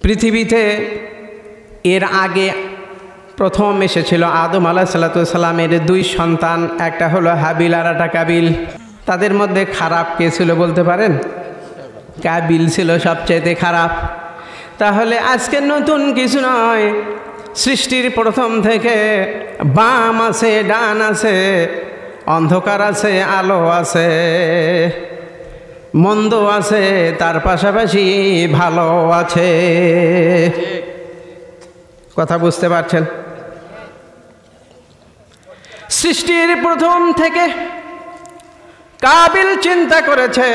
পৃথিবীতে এর আগে প্রথম এসেছিল আদম আলাইহিসসালামের দুই সন্তান, একটা হলো হাবিল আর একটা কাবিল। তাদের মধ্যে খারাপ কে ছিল বলতে পারেন? কাবিল ছিল সবচেয়ে খারাপ। তাহলে আজকে নতুন কিছু নয়, সৃষ্টির প্রথম থেকে বাম আছে, ডান আছে, অন্ধকার আছে, আলো আছে, মন্দ আছে, তার পাশাপাশি ভালো আছে। কথা বুঝতে পারছেন? সৃষ্টির প্রথম থেকে কাবিল চিন্তা করেছে,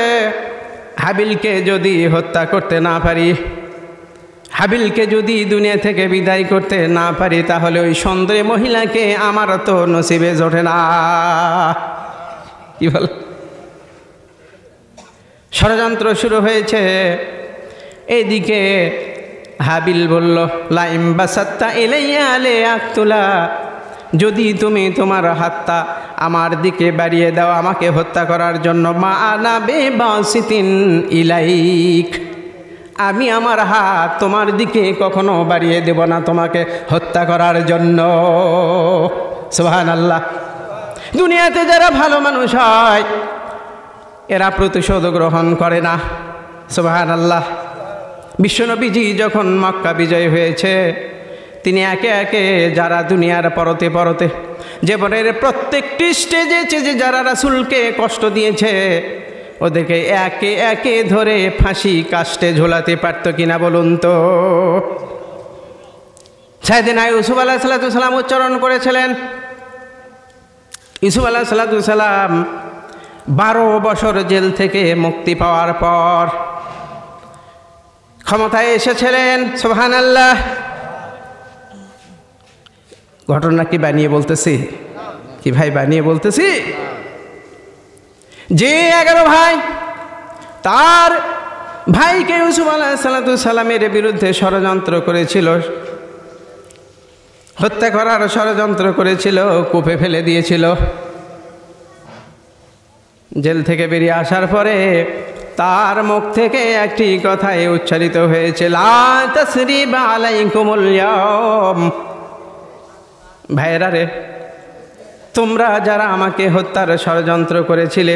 হাবিলকে যদি হত্যা করতে না পারি, হাবিলকে যদি দুনিয়া থেকে বিদায় করতে না পারি, তাহলে ওই সুন্দরী মহিলাকে আমার তো নসিবে জোটে না। কি বল? ষড়যন্ত্র শুরু হয়েছে। এদিকে হাবিল বলল, লাইম বাসাত্তা ইলাইয়া লে আকতুলা, যদি তুমি তোমার হাতটা আমার দিকে বাড়িয়ে দাও আমাকে হত্যা করার জন্য, মা আনা বিবাসিতিন ইলাইক, আমি আমার হাত তোমার দিকে কখনো বাড়িয়ে দেব না তোমাকে হত্যা করার জন্য। সুবহানাল্লাহ। দুনিয়াতে যারা ভালো মানুষ হয় এরা প্রতিশোধ গ্রহণ করে না। সুবহানাল্লাহ। বিশ্বনবীজি যখন মক্কা বিজয় হয়েছে, তিনি একে একে যারা দুনিয়ার পরতে পরতে জীবনের প্রত্যেকটি স্টেজে যারা রাসূলকে কষ্ট দিয়েছে, ওদেরকে একে একে ধরে ফাঁসি কাস্টে ঝোলাতে পারত কিনা বলুন তো? সাইয়েদনা ইউসুফ আলাইহিসসালাম উচ্চারণ করেছিলেন, ইউসুফ আলাইহিসসালাম 12 বছর জেল থেকে মুক্তি পাওয়ার পর ক্ষমতায় এসেছিলেন। সুবহানাল্লাহ। ঘটনা কি বানিয়ে বলতেছি? কি ভাই বানিয়ে বলতেছি? যে 11 ভাই, তার ভাইকে ইউসুফ আলাইহিসসালামের বিরুদ্ধে ষড়যন্ত্র করেছিল, হত্যা করার ষড়যন্ত্র করেছিল, কূপে ফেলে দিয়েছিল। জেল থেকে বেরিয়ে আসার পরে তার মুখ থেকে একটি কথাই উচ্চারিত হয়েছে, লা তাসরিবা আলাইকুমুল ইয়াওম। ভাইরা রে, তোমরা যারা আমাকে হত্যার ষড়যন্ত্র করেছিলে,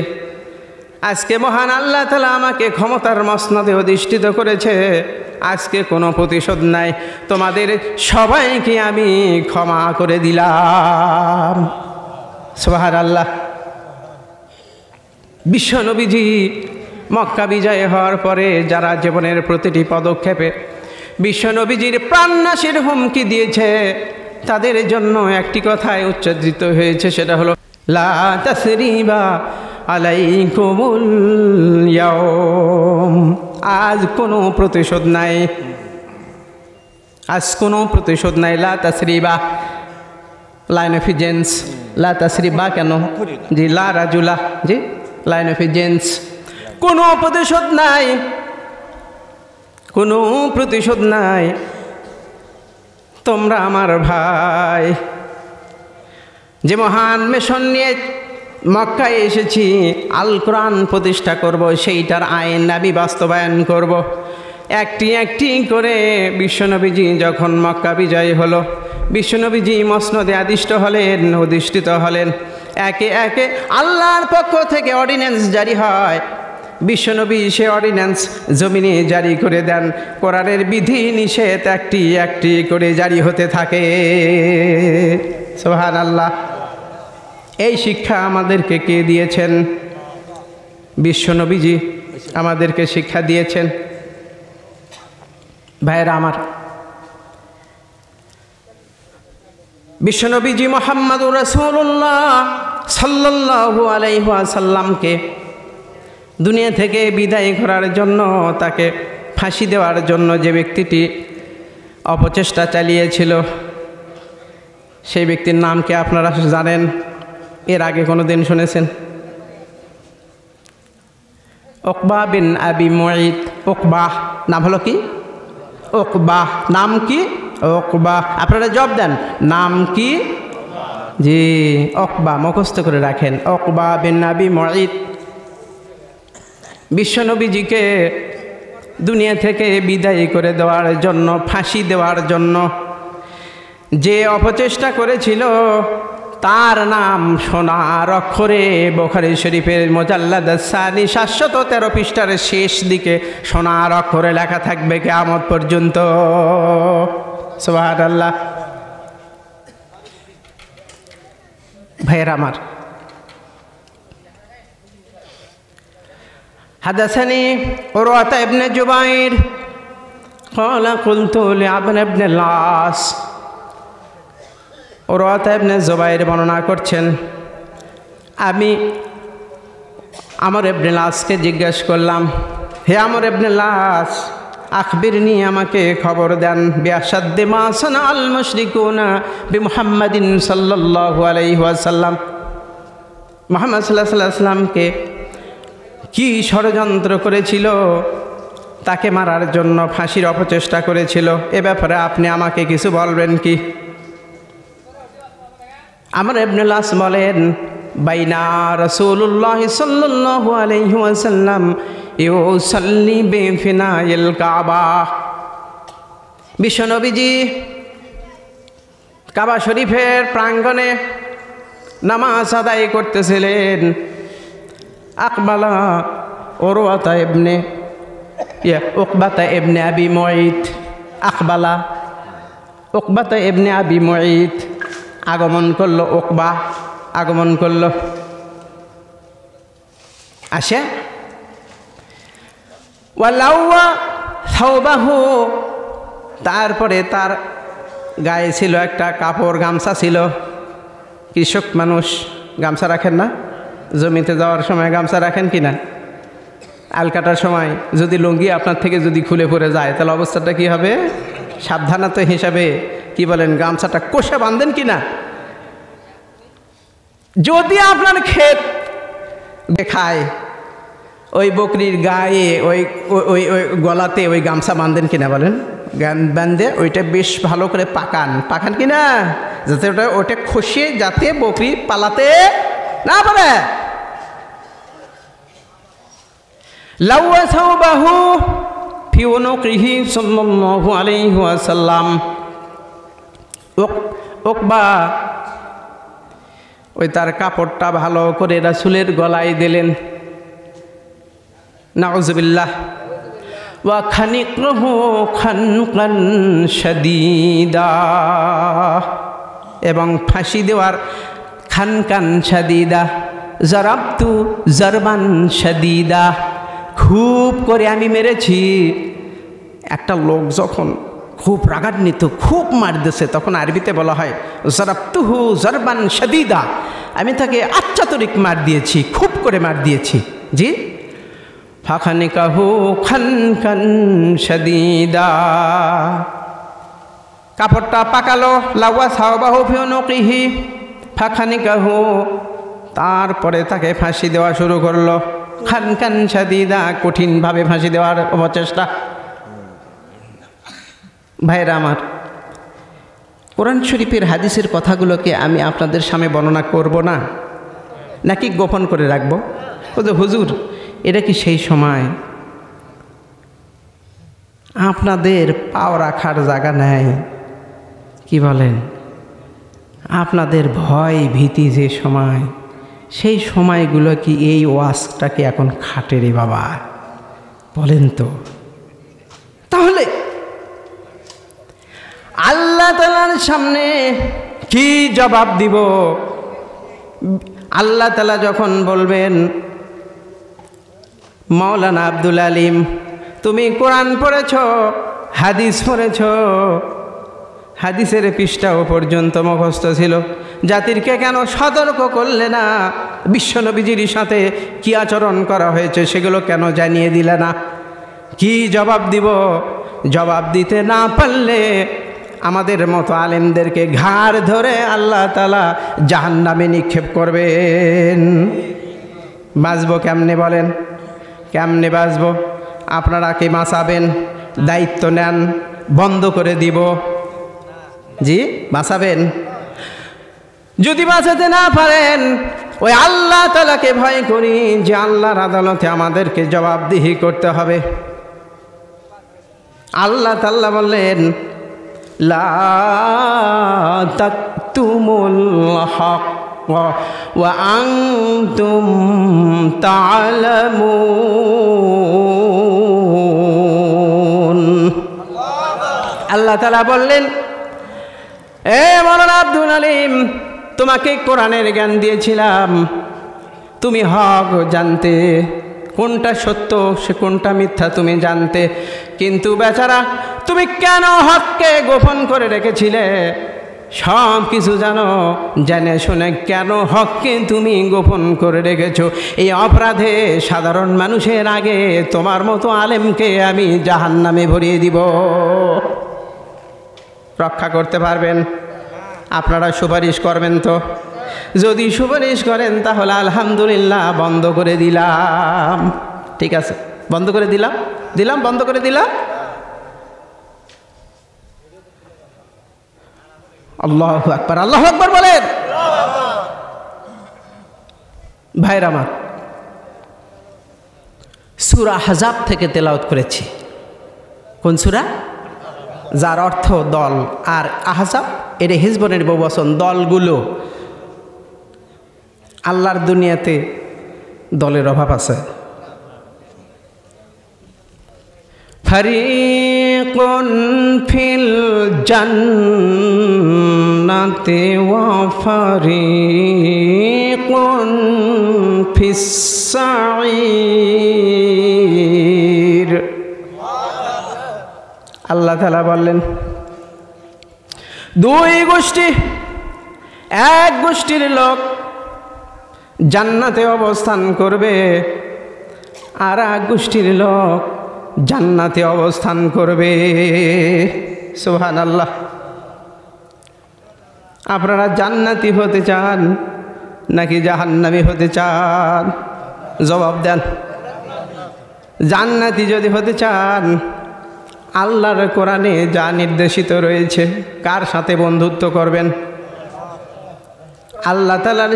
আজকে মহান আল্লাহ তাআলা আমাকে ক্ষমতার মসনদে অধিষ্ঠিত করেছে, আজকে কোনো প্রতিশোধ নাই, তোমাদের সবাইকে আমি ক্ষমা করে দিলাম। সুবহানাল্লাহ। বিশ্বনবীজি মক্কা বিজয় হওয়ার পরে যারা জীবনের প্রতিটি পদক্ষেপে বিশ্বনবীজির প্রাণনাশের হুমকি দিয়েছে, তাদের জন্য একটি কথাই উচ্চারিত হয়েছে, সেটা হলো লা তাসরিবা আলাইকুমুল ইয়াওম। আজ কোনো প্রতিশোধ নাই, আজ কোনো প্রতিশোধ নাই। লা তাসরিবা, লাইন অফ জেন্স। লা তাসরিবা কেন? জি, লা রাজুলা, জি, লাইন অফ জেন্স। কোনো প্রতিশোধ নাই, কোনো প্রতিশোধ নাই। তোমরা আমার ভাই, যে মহান মিশন নিয়ে মক্কায় এসেছি, আল কোরআন প্রতিষ্ঠা করব, সেইটার আইন আমি বাস্তবায়ন করব। একটি একটি করে বিশ্বনবীজি যখন মক্কা বিজয় হলো, বিশ্বনবীজি মসনদে অধিষ্ঠিত হলেন। একে একে আল্লাহর পক্ষ থেকে অর্ডিন্যান্স জারি হয়। বিশ্বনবী সে অর্ডিন্যান্স জমিনে জারি করে দেন। কোরআনের বিধি নিষেধ একটি একটি করে জারি হতে থাকে। সুবহানাল্লাহ। এই শিক্ষা আমাদেরকে কে দিয়েছেন? বিশ্বনবীজি আমাদেরকে শিক্ষা দিয়েছেন। ভাইরা আমার, বিশ্বনবীজি মুহাম্মদুর রাসূলুল্লাহ সাল্লাল্লাহু আলাইহি ওয়াসাল্লামকে দুনিয়া থেকে বিদায় করার জন্য, তাকে ফাঁসি দেওয়ার জন্য যে ব্যক্তিটি অপচেষ্টা চালিয়েছিল, সেই ব্যক্তির নাম কি আপনারা জানেন? এর আগে কোনো দিন শুনেছেন? উকবা বিন আবি মুঈত। উকবা নাম হলো কি? উকবা। নাম কি? উকবা। আপনারা জবাব দেন, নাম কি? জি, উকবা। মুখস্থ করে রাখেন, উকবা বিন আবি মুঈত। বিশ্বনবীজিকে দুনিয়া থেকে বিদায় করে দেওয়ার জন্য, ফাঁসি দেওয়ার জন্য যে অপচেষ্টা করেছিল তার নাম সোনার অক্ষরে বুখারী শরীফের মুজাল্লাদ সানি 713 পৃষ্ঠার শেষ দিকে সোনার অক্ষরে লেখা থাকবে কিয়ামত পর্যন্ত। সুবহানাল্লাহ। ভাইয়েরা আমার, হাদাসানি উরওয়াতা ইবনে জুবাইর ক্বালা কুলতু লিআবন ইবনে আল-আস। উরওয়াতা ইবনে জুবাইর বর্ণনা করছেন, আমি আমর ইবনে আল-আসকে জিজ্ঞেস করলাম, হে আমর ইবনে আল-আস, আখবিরনি, আমাকে খবর দেন, বিআশাদ্দি মা সানা আল মুশরিকুনা বিমুহাম্মাদিন সাল্লাল্লাহু আলাইহি ওয়াসাল্লাম, মুহাম্মদ সাল্লাল্লাহু আলাইহি ওয়াসাল্লামকে কি ষড়যন্ত্র করেছিল, তাকে মারার জন্য ফাঁসির অপচেষ্টা করেছিল, এ ব্যাপারে আপনি আমাকে কিছু বলবেন কি? আমর ইবনে আল-আস বলেন, বাইনা রাসূলুল্লাহ সাল্লাল্লাহু আলাইহি ওয়াসাল্লাম ইউসাল্লি বিফিনাইল কাবা। বিশ্বনবীজি কাবা শরীফের প্রাঙ্গণে নামাজ আদায় করতেছিলেন। আকবালা উরওয়াতা ইবনে উকবাতা ইবনে আবি মুঈত, আকবালা উকবাতা ইবনে আবি মুঈত আগমন করলো, উকবা আগমন করলো, আসে ওয়ালাওয়া সাওবাহু, তারপরে তার গায়ে ছিল একটা কাপড়, গামছা ছিল। কৃষক মানুষ গামছা রাখেন না? জমিতে যাওয়ার সময় গামছা রাখেন কি না? আল কাটার সময় যদি লুঙ্গি আপনার থেকে যদি খুলে পড়ে যায় তাহলে অবস্থাটা কি হবে? সাবধানতা হিসাবে কি বলেন, গামছাটা কষে বাঁধেন কি না? যদি আপনার ক্ষেত দেখায়, ওই বকরির গায়ে ওই ওই ওই গলাতে ওই গামছা বাঁধেন কিনা বলেন? বাঁধে ওইটা বেশ ভালো করে পাকান কিনা, যাতে ওটা খসিয়ে যাতে বকরি পালাতে না পারে। লাওয়া সাওবাহু ফি উনুকিহি সাল্লাল্লাহু আলাইহি ওয়াসাল্লাম। উকবা ওই তার কাপড়টা ভালো করে রাসূলের গলায় দিলেন, নাউযুবিল্লাহ। ওয়া খানিকহু খানকান শাদীদা, এবং ফাঁসি দেওয়ার খানকান শাদীদা, জারাবতু জারবান শাদীদা, খুব করে আমি মেরেছি। একটা লোক যখন খুব রাগান্বিত, খুব মারতেছে, তখন আরবিতে বলা হয় জারাবতুহু জারবান শাদীদা, আমি তাকে আচ্চাতরিক মার দিয়েছি, খুব করে মার দিয়েছি। জি, ফাখানিকাহু খানকান শাদীদা, কাপড়টা পাকালো। লাওয়া সাওবাহু ফি উনুকিহি ফাখানিকাহু, তারপরে তাকে ফাঁসি দেওয়া শুরু করলো। খানকান শাদীদা, কঠিনভাবে ফাঁসি দেওয়ার অপচেষ্টা। ভাইরা আমার, কোরআন শরীফের হাদিসের কথাগুলোকে আমি আপনাদের সামনে বর্ণনা করব না, নাকি গোপন করে রাখব? হুজুর, এটা কি সেই সময় আপনাদের পাও রাখার জায়গা নেই? কি বলেন? আপনাদের ভয় ভীতি যে সময়, সেই সময়গুলো কি এই ওয়াজটাকে এখন খাটে রে বাবা? বলেন তো। তাহলে আল্লাহ তাআলার সামনে কি জবাব দিব? আল্লাহ তাআলা যখন বলবেন, মাওলানা আব্দুল আলিম, তুমি কোরআন পড়েছ, হাদিস পড়েছ, হাদিসের পৃষ্ঠাও পর্যন্ত মুখস্থ ছিল, জাতিরকে কেন সতর্ক করলে না? বিশ্বনবীজির সাথে কি আচরণ করা হয়েছে সেগুলো কেন জানিয়ে দিলে না? কি জবাব দিব? জবাব দিতে না পারলে আমাদের মতো আলেমদেরকে ঘাড় ধরে আল্লাহ তাআলা জাহান্নামে নিক্ষেপ করবেন। বাঁচবো কেমনে বলেন? কেমনে বাঁচবো? আপনারা কি বাঁচাবেন? দায়িত্ব নেন, বন্ধ করে দিব। জি, বাঁচাবেন? যদি বাঁচাতে না পারেন, ওই আল্লাহ তাআলাকে ভয় করি যে আল্লাহর আদালতে আমাদেরকে জবাবদিহি করতে হবে। আল্লাহ তাআলা বললেন লা তাকতুমুল হক ওয়া আনতুম তা'লামুন। আল্লাহ তাআলা বললেন, এ মাওলানা আব্দুল আলিম, তোমাকে কোরআনের জ্ঞান দিয়েছিলাম, তুমি হক জানতে, কোনটা সত্য সে কোনটা মিথ্যা তুমি জানতে, কিন্তু বেচারা তুমি কেন হককে গোপন করে রেখেছিলে? সব কিছু জানো, জেনে শুনে কেন হককে তুমি গোপন করে রেখেছো? এই অপরাধে সাধারণ মানুষের আগে তোমার মতো আলেমকে আমি জাহান্নামে ভরিয়ে দিব। রক্ষা করতে পারবেন? আপনারা সুপারিশ করবেন তো? যদি সুপারিশ করেন তাহলে আলহামদুলিল্লাহ, বন্ধ করে দিলাম। ঠিক আছে, বন্ধ করে দিলাম, বন্ধ করে দিলাম। আল্লাহু আকবার, আল্লাহু আকবার বলেন। ভাইরা আমার, সূরা আহজাব থেকে তেলাওয়াত করেছি। কোন সূরা? যার অর্থ দল, আর আহজাব এটা হিজবনের বহুবচন, দলগুলো। আল্লাহর দুনিয়াতে দলের অভাব আছে। ফারিকুন ফিল জান্নাতি ওয়া ফারিকুন ফিস সাঈর। আল্লাহ তাআলা বললেন, দুই গোষ্ঠী, এক গোষ্ঠীর লোক জান্নাতে অবস্থান করবে, আর এক গোষ্ঠীর লোক জান্নাতে অবস্থান করবে। সুবহানাল্লাহ। আপনারা জান্নাতি হতে চান নাকি জাহান্নামী হতে চান? জবাব দেন। জান্নাতি যদি হতে চান, আল্লাহর কোরআনে যা নির্দেশিত রয়েছে, কার সাথে বন্ধুত্ব করবেন? আল্লাহ তাআলার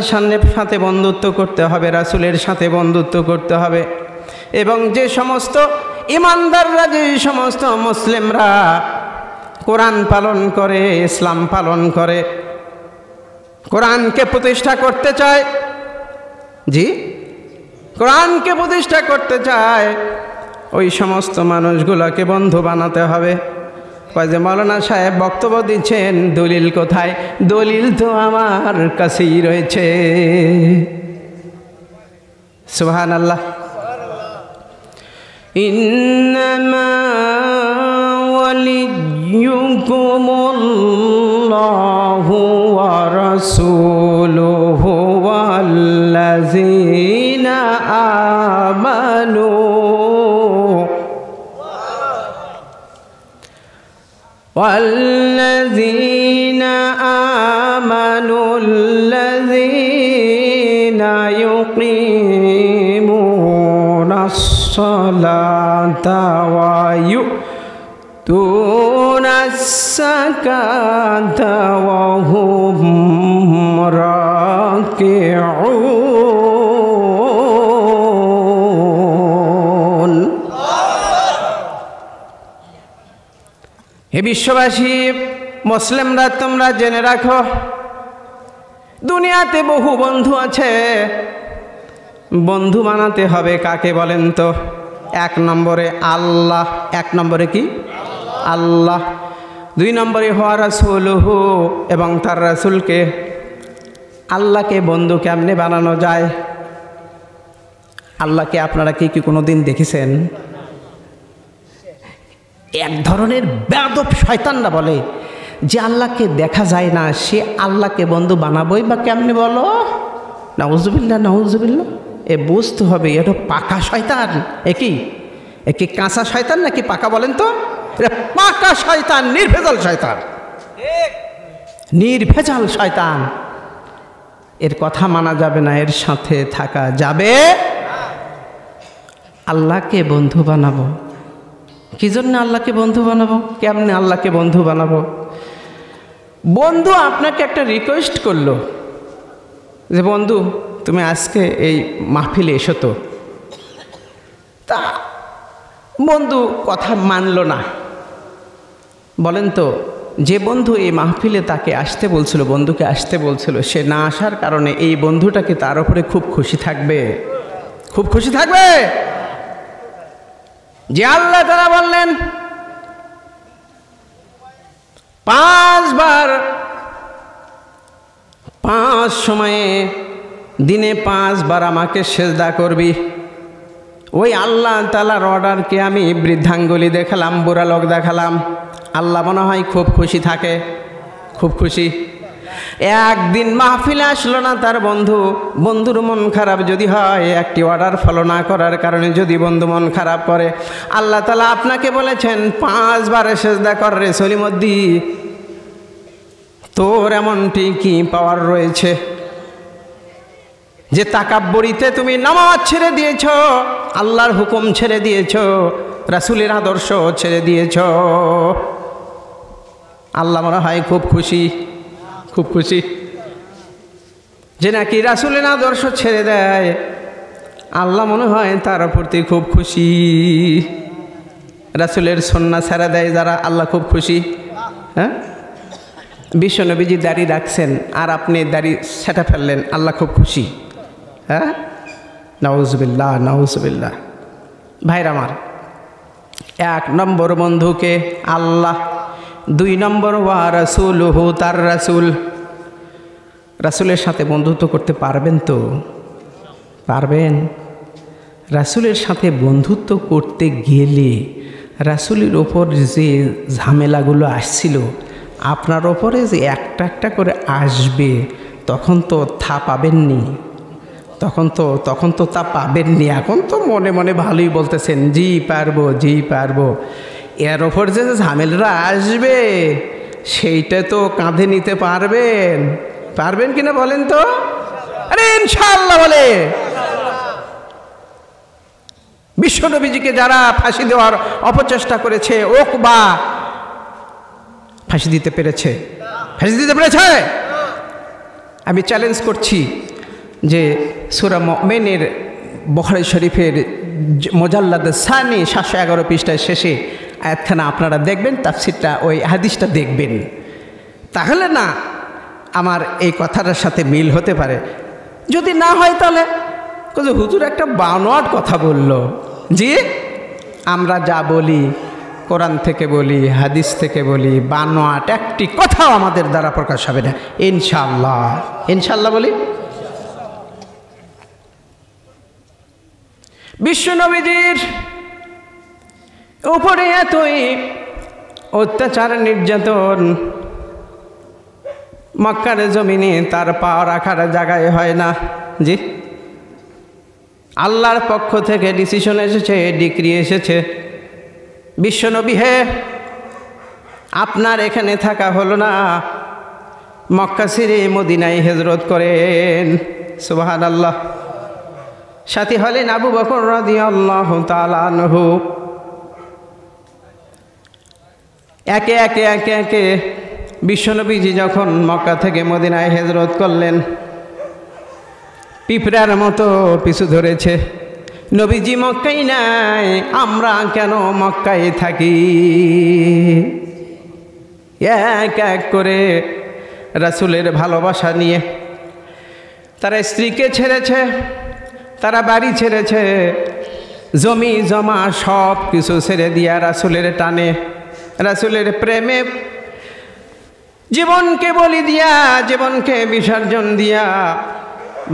সাথে বন্ধুত্ব করতে হবে, রাসূলের সাথে বন্ধুত্ব করতে হবে। এবং যে সমস্ত ইমানদাররা, যে সমস্ত মুসলিমরা কোরআন পালন করে, ইসলাম পালন করে, কোরআনকে প্রতিষ্ঠা করতে চায়, জি, কোরআনকে প্রতিষ্ঠা করতে চায়, ওই সমস্ত মানুষগুলোকে বন্ধু বানাতে হবে। কয় যে মাওলানা সাহেব বক্তব্য দিচ্ছেন, দলিল কোথায়? দলিল তো আমার কাছেই রয়েছে। সুবহানাল্লাহ। ইন্নামা ওয়ালিয়্যুকুমুল্লাহু ওয়া রাসূলুহু ওয়াল্লাযীনা আমানু والذين آمنوا الذين يقيمون الصلاة ويؤتون الزكاة وهم راكعون। হে বিশ্ববাসী, মুসলিমরা, তোমরা জেনে রাখো, দুনিয়াতে বহু বন্ধু আছে। বন্ধু বানাতে হবে কাকে বলেন তো? এক নম্বরে আল্লাহ। এক নম্বরে কি? আল্লাহ। দুই নম্বরে হওয়া রাসূলুহু, এবং তার রাসূলকে। আল্লাহকে বন্ধু কেমনে বানানো যায়? আল্লাহকে আপনারা কি কোনো দিন দেখেছেন? এক ধরনের বেয়াদব শয়তানরা বলে যে আল্লাহকে দেখা যায় না, সে আল্লাহকে বন্ধু বানাবই বা কেমনে? বলো নাউজুবিল্লাহ, নাউজুবিল্লাহ। এ বুঝতে হবে এটা পাকা শয়তান। এ কি কাঁচা শয়তান নাকি পাকা বলেন তো? এটা পাকা শয়তান, নির্ভেজাল শয়তান, নির্ভেজাল শয়তান। এর কথা মানা যাবে না, এর সাথে থাকা যাবে। আল্লাহকে বন্ধু বানাবো কি জন্য? আল্লাহকে বন্ধু বানাবো কেমনে? আল্লাহকে বন্ধু বানাবো, বন্ধু আপনাকে একটা রিকোয়েস্ট করলো যে বন্ধু তুমি আজকে এই মাহফিলে এসো তো। তা বন্ধু কথা মানলো না, বলেন তো, যে বন্ধু এই মাহফিলে তাকে আসতে বলছিল, বন্ধুকে আসতে বলছিল, সে না আসার কারণে এই বন্ধুটাকে তার উপরে খুব খুশি থাকবে, খুব খুশি থাকবে। যে আল্লাহ তাআলা বললেন 5 বার 5 সময়ে দিনে 5 বার আমাকে সেজদা করবি, ওই আল্লাহ তাআলার অর্ডারকে আমি বৃদ্ধাঙ্গুলি দেখালাম, বুড়া লোক দেখালাম, আল্লাহ মনে হয় খুব খুশি থাকে, খুব খুশি। একদিন মাহফিলে আসলো না তার বন্ধুর মন খারাপ যদি হয়, একটি অর্ডার ফলো না করার কারণে যদি বন্ধু মন খারাপ করে, আল্লাহ তাআলা আপনাকে বলেছেন 5 বারে সেজদা কর রে সলিমদ্দি, তোর এমনটি কি পাওয়ার রয়েছে যে তাকাব্বরিতে তুমি নামাজ ছেড়ে দিয়েছ, আল্লাহর হুকুম ছেড়ে দিয়েছ, রাসূলের আদর্শ ছেড়ে দিয়েছ। আল্লাহ মনে হয় খুব খুশি, খুব খুশি। যে নাকি রাসূলের আদর্শ ছেড়ে দেয়, আল্লাহ মনে হয় তার প্রতি খুব খুশি। রাসূলের সুন্নাহ ছেড়ে দেয় যারা, আল্লাহ খুব খুশি। হ্যাঁ, বিশ্বনবীজি দাড়ি রাখছেন আর আপনি দাড়ি সেটা ফেললেন, আল্লাহ খুব খুশি। হ্যাঁ, নাউজুবিল্লাহ, নাউজুবিল্লাহ। ভাইরা আমার, 1 নম্বর বন্ধুকে আল্লাহ, 2 নম্বর ওয়া রাসূলুহু, তার রাসূল। রাসূলের সাথে বন্ধুত্ব করতে পারবেন তো? পারবেন? রাসূলের সাথে বন্ধুত্ব করতে গেলে রাসূলের ওপর যে ঝামেলাগুলো আসছিল, আপনার ওপরে যে একটা একটা করে আসবে, তখন তো তা পাবেননি, তখন তো তা পাবেননি। এখন তো মনে মনে ভালোই বলতেছেন, জি পারবো, জি পারবো। এর ওপর যে ঝামেলাটা আসবে, সেইটা তো কাঁধে নিতে পারবেন? পারবেন কিনা বলেন তো? আরে ইনশাআল্লাহ বলে। বিশ্বনবীজিকে যারা ফাঁসি দেওয়ার অপচেষ্টা করেছে, ওকবা ফাঁসি দিতে পেরেছে? ফাঁসি দিতে পেরেছে? আমি চ্যালেঞ্জ করছি যে সূরা মুমিনের বুখারী শরীফের মুজাল্লাদ সানি 711 পৃষ্ঠার শেষে আয়াতখানা আপনারা দেখবেন, তাফসীরটা, ওই হাদিসটা দেখবেন, তাহলে না আমার এই কথাটার সাথে মিল হতে পারে। যদি না হয় তাহলে হুজুর একটা বানোয়াট কথা বলল। জি, আমরা যা বলি কোরআন থেকে বলি, হাদিস থেকে বলি, বানোয়াট একটি কথাও আমাদের দ্বারা প্রকাশ হবে না ইনশাআল্লাহ। ইনশাআল্লাহ বলি। বিশ্বনবীজির উপরে এতই অত্যাচার নির্যাতন, মক্কার জমিনে তার পা রাখার জায়গায় হয় না। জি, আল্লাহর পক্ষ থেকে ডিসিশন এসেছে, ডিক্রি এসেছে, বিশ্বনবী হে, আপনার এখানে থাকা হলো না, মক্কা ছেড়ে মদিনায় হিজরত করেন। সুবহানাল্লাহ। সাথী হলেন আবু বকর রাদিয়াল্লাহু তাআলা আনহু। একে একে একে একে বিশ্বনবীজি যখন মক্কা থেকে মদিনায় হিজরত করলেন, পিঁপড়ার মতো পিছু ধরেছে। নবীজি মক্কায় নাই, আমরা কেন মক্কায় থাকি? এক এক করে রাসূলের ভালোবাসা নিয়ে তারা স্ত্রীকে ছেড়েছে, তারা বাড়ি ছেড়েছে, জমি জমা সব কিছু ছেড়ে দিয়া রাসূলের টানে, রাসূলের প্রেমে জীবনকে বলি দিয়া, জীবনকে বিসর্জন দিয়া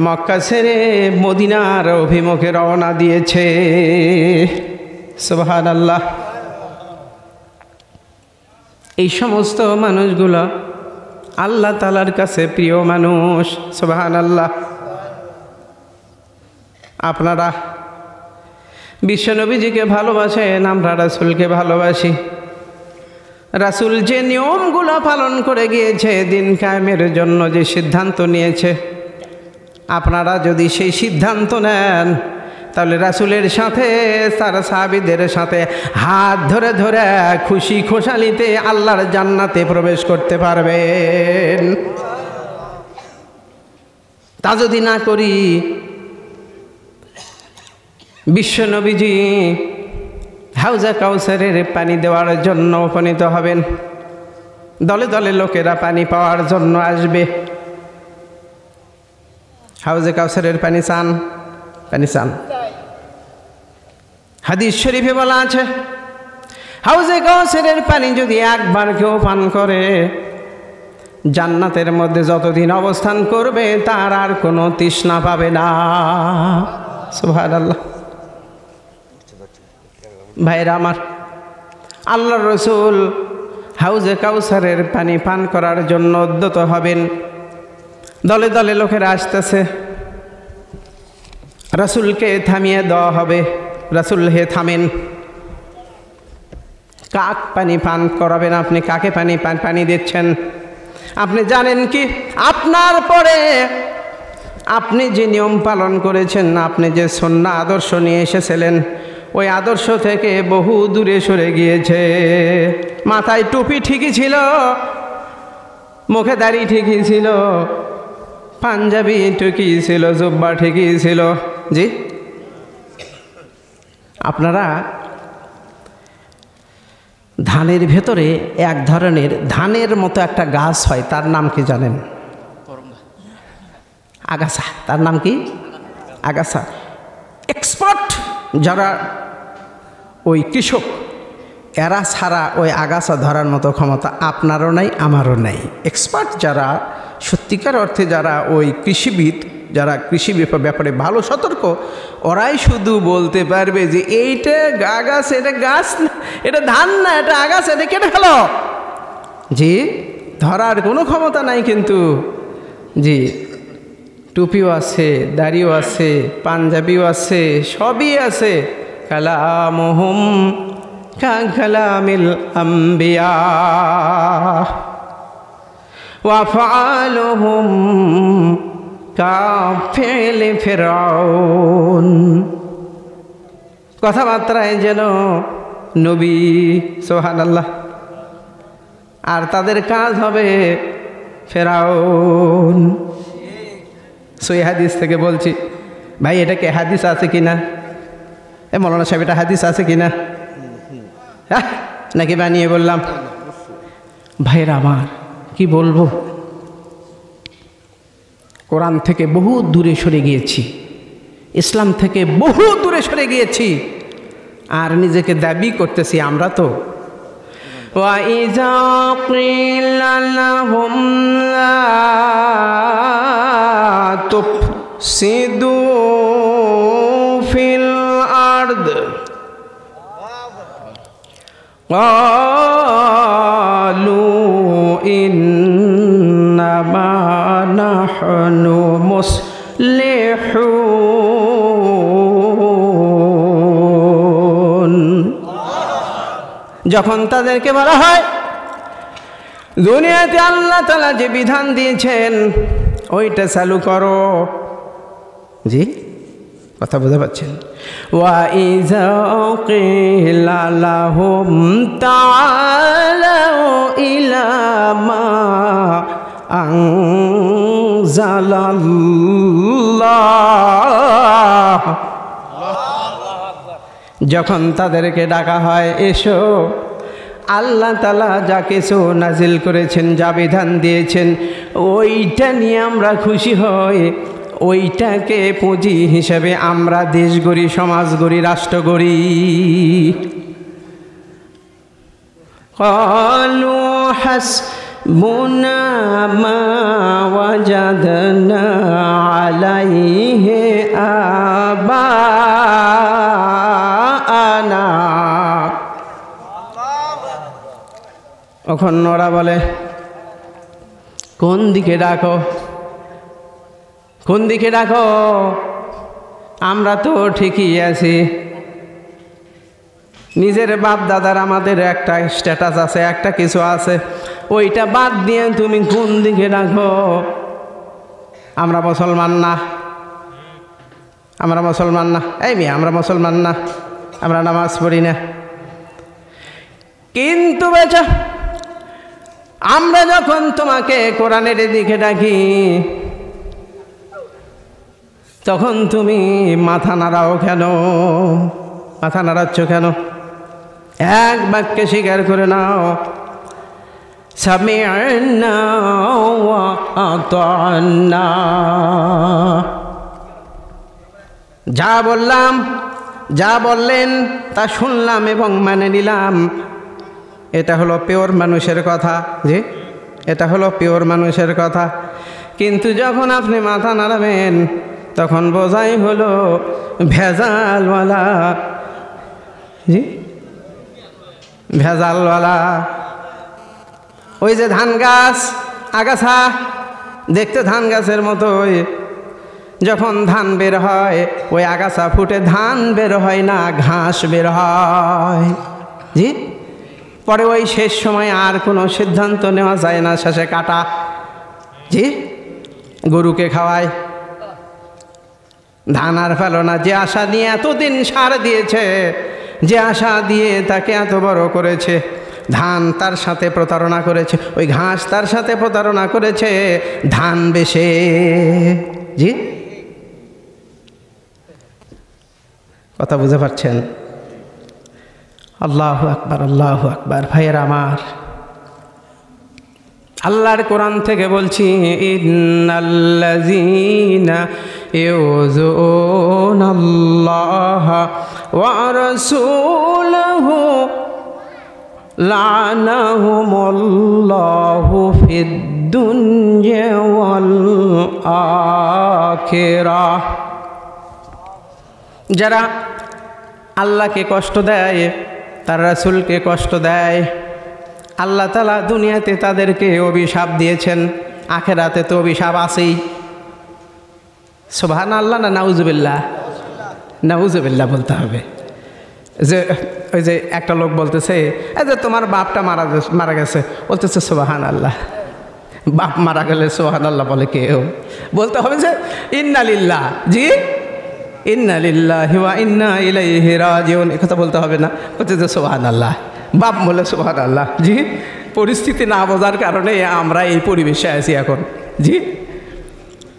মক্কা ছেড়ে মদিনার অভিমুখে রওনা দিয়েছে। সুবহানাল্লাহ। এই সমস্ত মানুষগুলো আল্লাহ তাআলার কাছে প্রিয় মানুষ। সুবহানাল্লাহ। আপনারা বিশ্বনবীজিকে ভালোবাসেন, আমরা রাসূলকে ভালোবাসি। রাসূল যে নিয়মগুলো পালন করে গিয়েছে, দিন কায়েমের জন্য যে সিদ্ধান্ত নিয়েছে, আপনারা যদি সেই সিদ্ধান্ত নেন, তাহলে রাসূলের সাথে তার সাহাবীদের সাথে হাত ধরে ধরে খুশি খোশালিতে আল্লাহর জান্নাতে প্রবেশ করতে পারবেন। তা যদি না করি, বিশ্বনবীজি হাউজে কাউসারের পানি দেওয়ার জন্য উপনীত হবেন। দলে দলে লোকেরা পানি পাওয়ার জন্য আসবে। হাউজে কাউসারের পানি চান? পানি চান? হাদিস শরীফে বলা আছে, হাউজে কাউসারের পানি যদি একবার কেউ পান করে, জান্নাতের মধ্যে যতদিন অবস্থান করবে তার আর কোনো তৃষ্ণা পাবে না। সুবহানাল্লাহ। ভাইরা আমার, আল্লাহর রাসূল হাউজে কাউসারের পানি পান করার জন্য উদ্যত হবেন। দলে দলে লোকেরা আসতেছে, রাসূলকে থামিয়ে দেওয়া হবে। রাসূল হে থামেন, কাক পানি পান করাবেন আপনি? কাকে পানি দিচ্ছেন? আপনি জানেন কি আপনার পরে আপনি যে নিয়ম পালন করেছেন, আপনি যে সুন্নাহ আদর্শ নিয়ে এসেছিলেন, ওই আদর্শ থেকে বহু দূরে সরে গিয়েছে। মাথায় টুপি ঠিকই ছিল, মুখে দাড়ি ঠিকই ছিল, পাঞ্জাবি ঠিকই ছিল, জুব্বা ঠিকই ছিল। জি, আপনারা ধানের ভেতরে এক ধরনের ধানের মতো একটা গাছ হয়, তার নাম কি জানেন? আগাছা। তার নাম কি? আগাছা। এক্সপার্ট যারা ওই কৃষক, এরা ছাড়া ওই আগাছা ধরার মতো ক্ষমতা আপনারও নাই, আমারও নাই। এক্সপার্ট যারা, সত্যিকার অর্থে যারা ওই কৃষিবিদ, যারা কৃষি ব্যাপারে ভালো সতর্ক, ওরাই শুধু বলতে পারবে যে এইটা আগাছা, এটা গাছ না, এটা ধান না, এটা আগাছা, এটা কেটে ফেলো। জি, ধরার কোনো ক্ষমতা নাই। কিন্তু জি, টুপিও আছে, দাড়িও আছে, পাঞ্জাবিও আছে, সবই আছে। কালামুহুম কালামিল আম্বিয়া ওয়া ফাআলুহুম কাফিলি ফিরআউন। কথাবার্তায় যেন নবী। সুবহানাল্লাহ। আর তাদের কাজ হবে ফেরাউন। সই হাদিস থেকে বলছি ভাই, এটা কি হাদিস আছে কিনা? মৌলানা সাহেব, এটা হাদিস আছে কিনা? নাকি বানিয়ে বললাম? ভাইরা আমার, কি বলবো, কোরআন থেকে বহু দূরে সরে গিয়েছি, ইসলাম থেকে বহু দূরে সরে গিয়েছি, আর নিজেকে দাবি করতেছি আমরা তো। وَإِذَا قِيلَ لَهُمْ لَا تُفْسِدُوا فِي الْأَرْضِ قَالُوا إِنَّمَا نَحْنُ مُصْلِحُونَ। যখন তাদেরকে বলা হয় দুনিয়াতে আল্লাহ তাআলা যে বিধান দিয়েছেন ওইটা চালু করো। জি, কথা বুঝতে পারছেন? ওয়া ইযা কিলা লাহুম তাআলাউ ইলা মা আনজালাল্লাহ, যখন তাদেরকে ডাকা হয় এসো আল্লাহ তাআলা যা কিছু নাজিল করেছেন, যা বিধান দিয়েছেন, ওইটা নিয়ে আমরা খুশি হই, ওইটাকে পুঁজি হিসেবে আমরা দেশ গড়ি, সমাজ গড়ি, রাষ্ট্র গড়ি। ক্বালু হাসবুনা মা ওয়াজাদনা আলাইহি আবানা। এখন ওরা বলে কোন দিকে ডাকো, কোন দিকে ডাকো, আমরা তো ঠিকই আছি। নিজের বাপ দাদার আমাদের একটা স্ট্যাটাস আছে, একটা কিছু আছে, ওইটা বাদ দিয়ে তুমি কোন দিকে ডাকো? আমরা মুসলমান না, আমরা মুসলমান না, এই মেয়ে আমরা মুসলমান না, আমরা নামাজ পড়ি না। কিন্তু বেটা, আমরা যখন তোমাকে কোরআনের দিকে ডাকি তখন তুমি মাথা নাড়াও কেন? মাথা নাড়াচ্ছ কেন? এক বাক্যে স্বীকার করে নাও, সামি'না ওয়া আতা'না। যা বললাম, যা বললেন তা শুনলাম এবং মানে নিলাম। এটা হলো পিওর মানুষের কথা। জি, এটা হলো পিওর মানুষের কথা। কিন্তু যখন আপনি মাথা নাড়াবেন তখন বোঝাই হলো ভেজালওয়ালা। জি, ভেজালওয়ালা। ওই যে ধান গাছ আগাছা, দেখতে ধান গাছের মতোই, যখন ধান বের হয় ওই আগাছা ফুটে ধান বের হয় না, ঘাস বের হয়। জি, পরে ওই শেষ সময় আর কোনো সিদ্ধান্ত নেওয়া যায় না, শেষে কাটা। জি, গরুকে খাওয়ায়, ধান আর ফেলো না। যে আশা দিয়ে এতদিন সার দিয়েছে, যে আশা দিয়ে তাকে এত বড় করেছে, ধান তার সাথে প্রতারণা করেছে, ওই ঘাস তার সাথে প্রতারণা করেছে ধান বেশে। জি, কথা বুঝতে পারছেন? আল্লাহু আকবার, আল্লাহু আকবার। ভাইয়েরা আমার, আল্লাহর কোরআন থেকে বলছি, ইন্নাল্লাযীনা ইউযুনাল্লাহা ওয়া রাসূলাহু লা'নাহুমুল্লাহু ফিদ দুনিয়া ওয়াল আখিরাহ। যারা আল্লাহকে কষ্ট দেয়, তার রাসূলকে কষ্ট দেয়, আল্লাহ তাআলা দুনিয়াতে তাদেরকে অভিশাপ দিয়েছেন, আখিরাতে তো অভিশাপ আছেই। সুবহানাল্লাহ না নাউজুবিল্লাহ? নাউজুবিল্লাহ বলতে হবে। যে ওই যে একটা লোক বলতেছে, এই যে তোমার বাপটা মারা গেছে, বলতেছে সুবহানাল্লাহ। বাপ মারা গেলে সুবহানাল্লাহ বলে কেউ? বলতে হবে যে ইন্না লিল্লাহ। জি, ইন্না লিল্লাহি ওয়া ইন্না ইলাইহি রাজিউন, এই কথা বলতে হবে না, বলতে যে সুবহানাল্লাহ। বাপ বলে সুবহানাল্লাহ। জি, পরিস্থিতি না বোঝার কারণে আমরা এই পরিবেশে আছি এখন। জি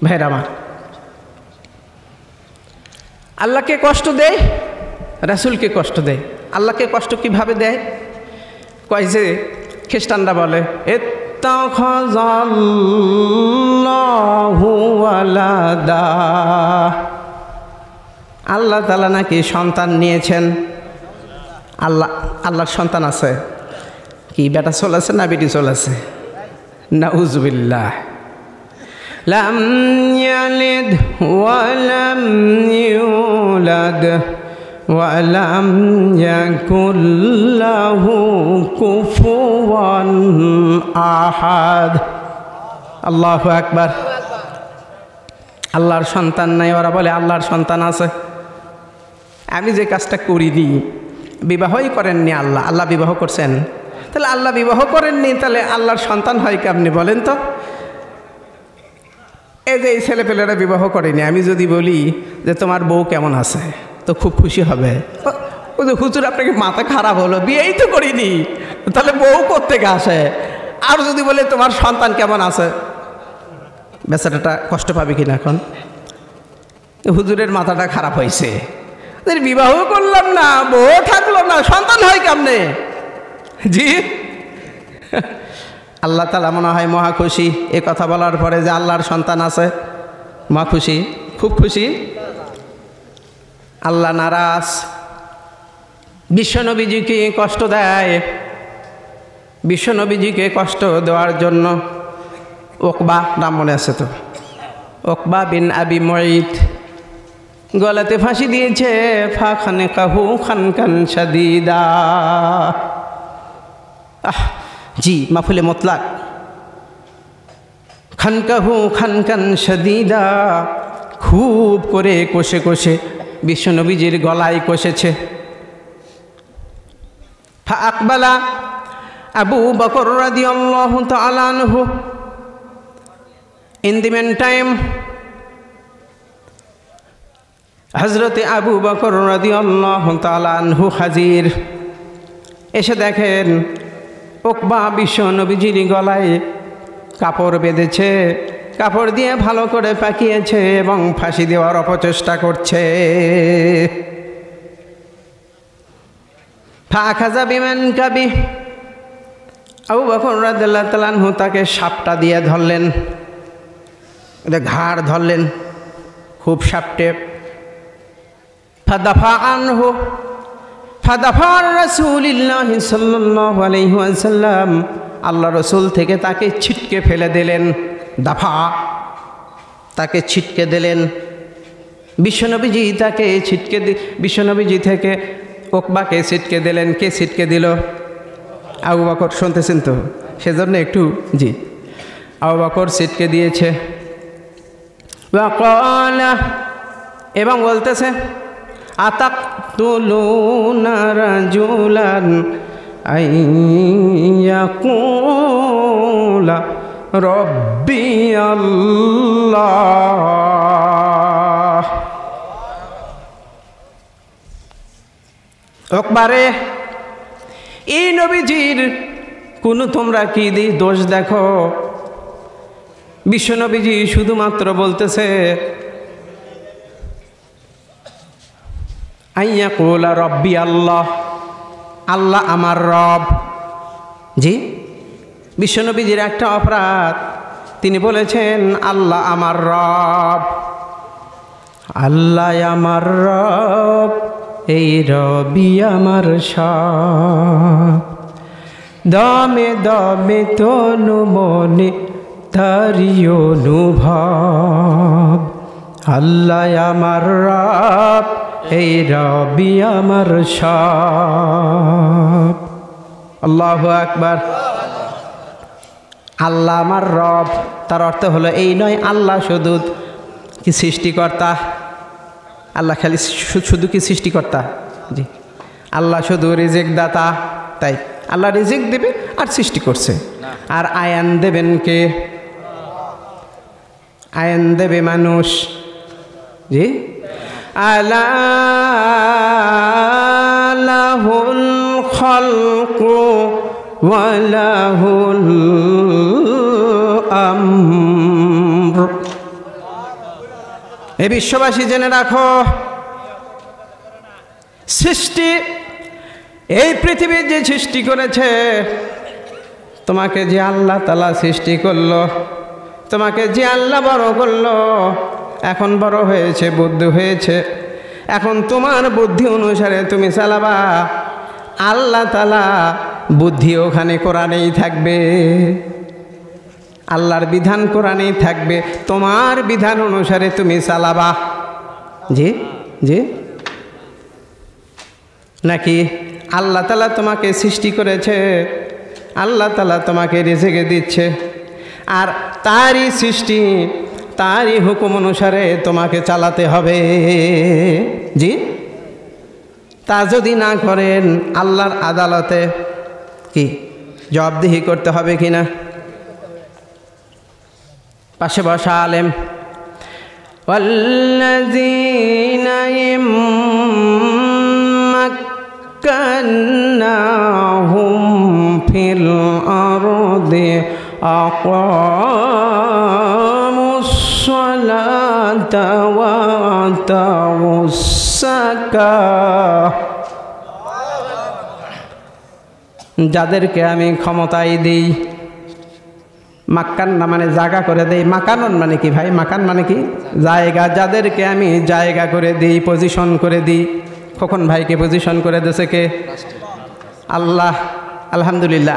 ভাইরা আমার, আল্লাহকে কষ্ট দেয়, রাসূলকে কষ্ট দেয়। আল্লাহকে কষ্ট কিভাবে দেয়? কয় যে খ্রিস্টানরা বলে, ইত্তাখাযাল্লাহু ওয়ালাদা, আল্লাহ তাআলা নাকি সন্তান নিয়েছেন। আল্লাহর সন্তান আছে কি? বেটা চলেছে না বেটি চলেছে? নাউজুবিল্লাহ। লাম ইয়ালিদ ওয়া লাম ইউলাদ ওয়া লাম ইয়াকুল লাহু কুফুয়ান আহাদ। আল্লাহু আকবার। আল্লাহর সন্তান নাই, ওরা বলে আল্লাহর সন্তান আছে। আমি যে কাজটা করিনি, বিবাহই করেননি আল্লাহ, আল্লাহ বিবাহ করছেন, তাহলে আল্লাহ বিবাহ করেননি, তাহলে আল্লাহর সন্তান হয় কেমনি বলেন তো? এই যে এই ছেলেপেলেরা বিবাহ করেনি, আমি যদি বলি যে তোমার বউ কেমন আছে, তো খুব খুশি হবে। ও যে হুজুর আপনাকে মাথা খারাপ হলো, বিয়েই তো করিনি, তাহলে বউ কোত্থেকে আসে? আর যদি বলে তোমার সন্তান কেমন আছে, বেচারাটা কষ্ট পাবে কিনা? এখন হুজুরের মাথাটা খারাপ হয়েছে, বিবাহ করলাম না, বউ থাকলো না, সন্তান হয় কেমনে? জি, আল্লাহ তাআলা মনে হয় মহা খুশি এ কথা বলার পরে যে আল্লাহর সন্তান আছে। মহা খুশি, খুব খুশি। আল্লাহ নারাজ, বিশ্বনবীজিকে কষ্ট দেয়। বিশ্বনবীজিকে কষ্ট দেওয়ার জন্য উকবা, নাম মনে আছে তো? উকবা বিন আবি মুঈত গলাতে ফাঁসি দিয়েছে। ফাখানকাহু খানকান শাদীদা। জি, মাফুলে মুতলাক। খানকাহু খানকান শাদীদা, খুব করে কষে কষে বিশ্বনবীজির গলায় কষেছে। ফাআকবালা আবু বকর রাদিয়াল্লাহু তাআলা আনহু। ইন দি মেন টাইম হযরতে আবু বকর রাদিয়াল্লাহু তাআলা আনহু হাজির। এসে দেখেন উকবা বিশ্বনবীজির গলায় কাপড় বেঁধেছে, কাপড় দিয়ে ভালো করে পাকিয়েছে এবং ফাঁসি দেওয়ার অপচেষ্টা করছে। ফাখাযা বিমানকাবি, আবু বকর রাদিয়াল্লাহু তাআলা আনহু তাকে সাপটা দিয়ে ধরলেন, এটা ঘাড় ধরলেন খুব সাপটে। ফাদাফা আনহু ফাদাফা রাসূলুল্লাহ সাল্লাল্লাহু আলাইহি ওয়াসাল্লাম, আল্লাহ রসুল থেকে তাকে ছিটকে ফেলে দিলেন। দাফা, তাকে ছিটকে দিলেন। বিশ্বনবীজি তাকে বিশ্বনবীজি থেকে উকবাকে ছিটকে দিলেন। কে ছিটকে দিল? আবু বকর। শুনতেছেন তো, সেজন্য একটু জি, আবু বকর ছিটকে দিয়েছে। ওয়াকালা, এবং বলতেছে আতাকতুলুনা রাজুলান আইয়াকুলা রব্বি আল্লাহ। একবারে এই নবীজির কোন তোমরা কি দোষ দেখো? বিশ্বনবীজি শুধুমাত্র বলতেছে আইয়াকুলা রব্বি আল্লাহ, আল্লাহ আমার রব। জি, বিশ্বনবীজির একটা অপরাধ, তিনি বলেছেন আল্লাহ আমার রব, আল্লাহ আমার রব, এই রবি আমার সব। দমে দমে তনু মনে তারি অনুভব, আল্লাহ আমার রব, এই রবি আমার সব। আল্লাহু আকবার। আল্লাহ আমার রব, তার অর্থ হলো এই নয় আল্লাহ শুধু কি সৃষ্টিকর্তা, আল্লাহ খালি শুধু কি সৃষ্টিকর্তা? জি, আল্লাহ শুধু রিজিক দাতা, তাই আল্লাহ রিজিক দেবে আর সৃষ্টি করছে। আর আয়ান দেবেন কে? আয়ান দেবে মানুষ। জি, আলা লাহুল খালকু ওয়া লাহুল আমর। এই বিশ্ববাসী জেনে রাখো, সৃষ্টি, এই পৃথিবীর যে সৃষ্টি করেছে, তোমাকে যে আল্লাহ তাআলা সৃষ্টি করলো, তোমাকে যে আল্লাহ বড় করলো, এখন বড় হয়েছে, বুদ্ধি হয়েছে, এখন তোমার বুদ্ধি অনুসারে তুমি চালাবা। আল্লাহ তাআলা বুদ্ধি ওখানে কোরআনেই থাকবে, আল্লাহর বিধান কোরআনেই থাকবে, তোমার বিধান অনুসারে তুমি চালাবা। জি জি, নাকি আল্লাহ তাআলা তোমাকে সৃষ্টি করেছে, আল্লাহ তাআলা তোমাকে রিজিক দিচ্ছে, আর তারই সৃষ্টি, তারই হুকুম অনুসারে তোমাকে চালাতে হবে। জি, তা যদি না করেন আল্লাহর আদালতে কি জবাবদিহি করতে হবে কিনা? পাশে বসা আলেম, ওয়াল্লাযীনা ইম্মাক্কান্নাহুম ফিল আরদি আকামুস সালাতা ওয়া আতাউস যাকাহ। যাদেরকে আমি ক্ষমতায় দিই, মাক্কান না মানে জায়গা করে দেই, মাকানন মানে কি ভাই? মাকান মানে কি? জায়গা। যাদেরকে আমি জায়গা করে দিই, পজিশন করে দিই। কখন ভাইকে পজিশন করে দিয়েছে কে? আল্লাহ। আলহামদুলিল্লাহ,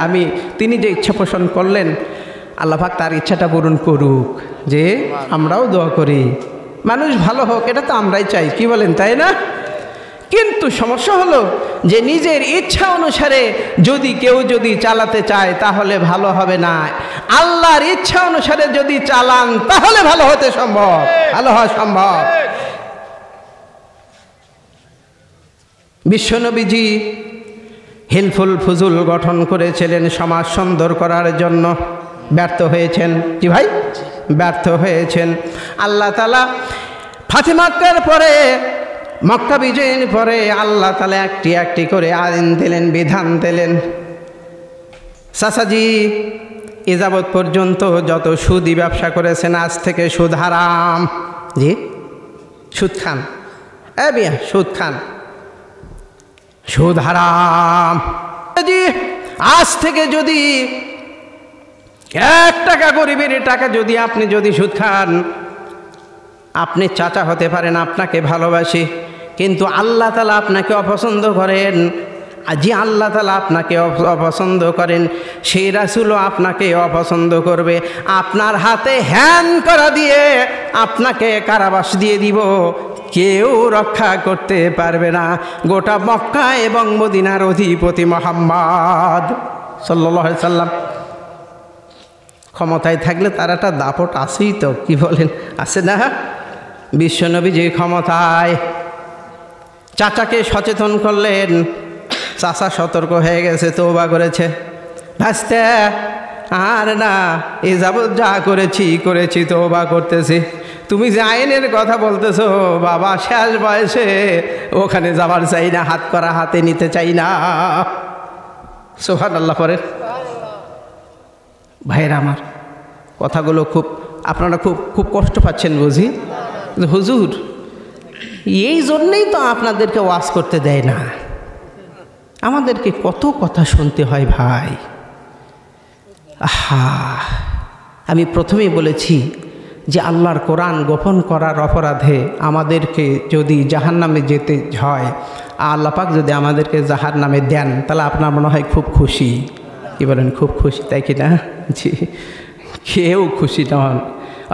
তিনি যে ইচ্ছা পোষণ করলেন, আল্লাহ পাক তার ইচ্ছাটা পূরণ করুক। যে আমরাও দোয়া করি মানুষ ভালো হোক, এটা তো আমরাই চাই, কি বলেন, তাই না? কিন্তু সমস্যা হলো যে নিজের ইচ্ছা অনুসারে কেউ যদি চালাতে চায় তাহলে ভালো হবে না। আল্লাহর ইচ্ছা অনুসারে যদি চালান তাহলে ভালো হতে সম্ভব, ভালো হওয়া সম্ভব। বিশ্বনবীজি হিলফুল ফুজুল গঠন করেছিলেন সমাজ সুন্দর করার জন্য, ব্যর্থ হয়েছেন। কি ভাই? ব্যর্থ হয়েছেন। আল্লাহ তাআলা ফাতহ মক্কার পরে, মক্কা বিজয়ের পরে আল্লাহ তাআলা একটি একটি করে আইন দিলেন, বিধান দিলেন। চাচাজি এ যাবৎ পর্যন্ত যত সুদি ব্যবসা করেছেন, আজ থেকে সুদ হারাম। জি, সুদ খান, বিয়া সুদ খান। সুদ হারাম। আজ থেকে যদি 1 টাকা গরিবের টাকা যদি আপনি যদি সুদ খান, আপনি চাচা হতে পারেন, আপনাকে ভালোবাসি, কিন্তু আল্লাহ তাআলা আপনাকে অপছন্দ করেন। যে আল্লাহ তাআলা আপনাকে অপছন্দ করেন, সেই রাসূলও আপনাকে অপছন্দ করবে। আপনার হাতে হ্যান করা দিয়ে আপনাকে কারাবাস দিয়ে দিব, কেউ রক্ষা করতে পারবে না। গোটা মক্কা এবং মদিনার অধিপতি মুহাম্মদ সাল্লাল্লাহু আলাইহি সাল্লাম ক্ষমতায় থাকলে তার একটা দাপট আছেই তো, কি বলেন, আছে না? বিশ্বনবী যে ক্ষমতায়, চাচাকে সচেতন করলেন, চাচা সতর্ক হয়ে গেছে, তওবা করেছে, ভাসতে আর না, এ যাবৎ যা করেছি তওবা করতেছি। তুমি যে আইনের কথা বলতেছো বাবা, শেষ বয়সে ওখানে যাবার চাই না, হাত করা হাতে নিতে চাই না। সুবহানাল্লাহ পড়েন। ভাইরা আমার, কথাগুলো খুব আপনারা খুব কষ্ট পাচ্ছেন বুঝি। হুজুর, এই জন্যেই তো আপনাদেরকে ওয়াজ করতে দেয় না, আমাদেরকে কত কথা শুনতে হয় ভাই। আহা, আমি প্রথমেই বলেছি যে আল্লাহর কোরআন গোপন করার অপরাধে আমাদেরকে যদি জাহান্নামে যেতে হয়, আল্লাহ পাক যদি আমাদেরকে জাহান্নামে দেন, তাহলে আপনার মনে হয় খুব খুশি। কি বলেন, খুব খুশি, তাই কি না? জি, কেউ খুশি নন।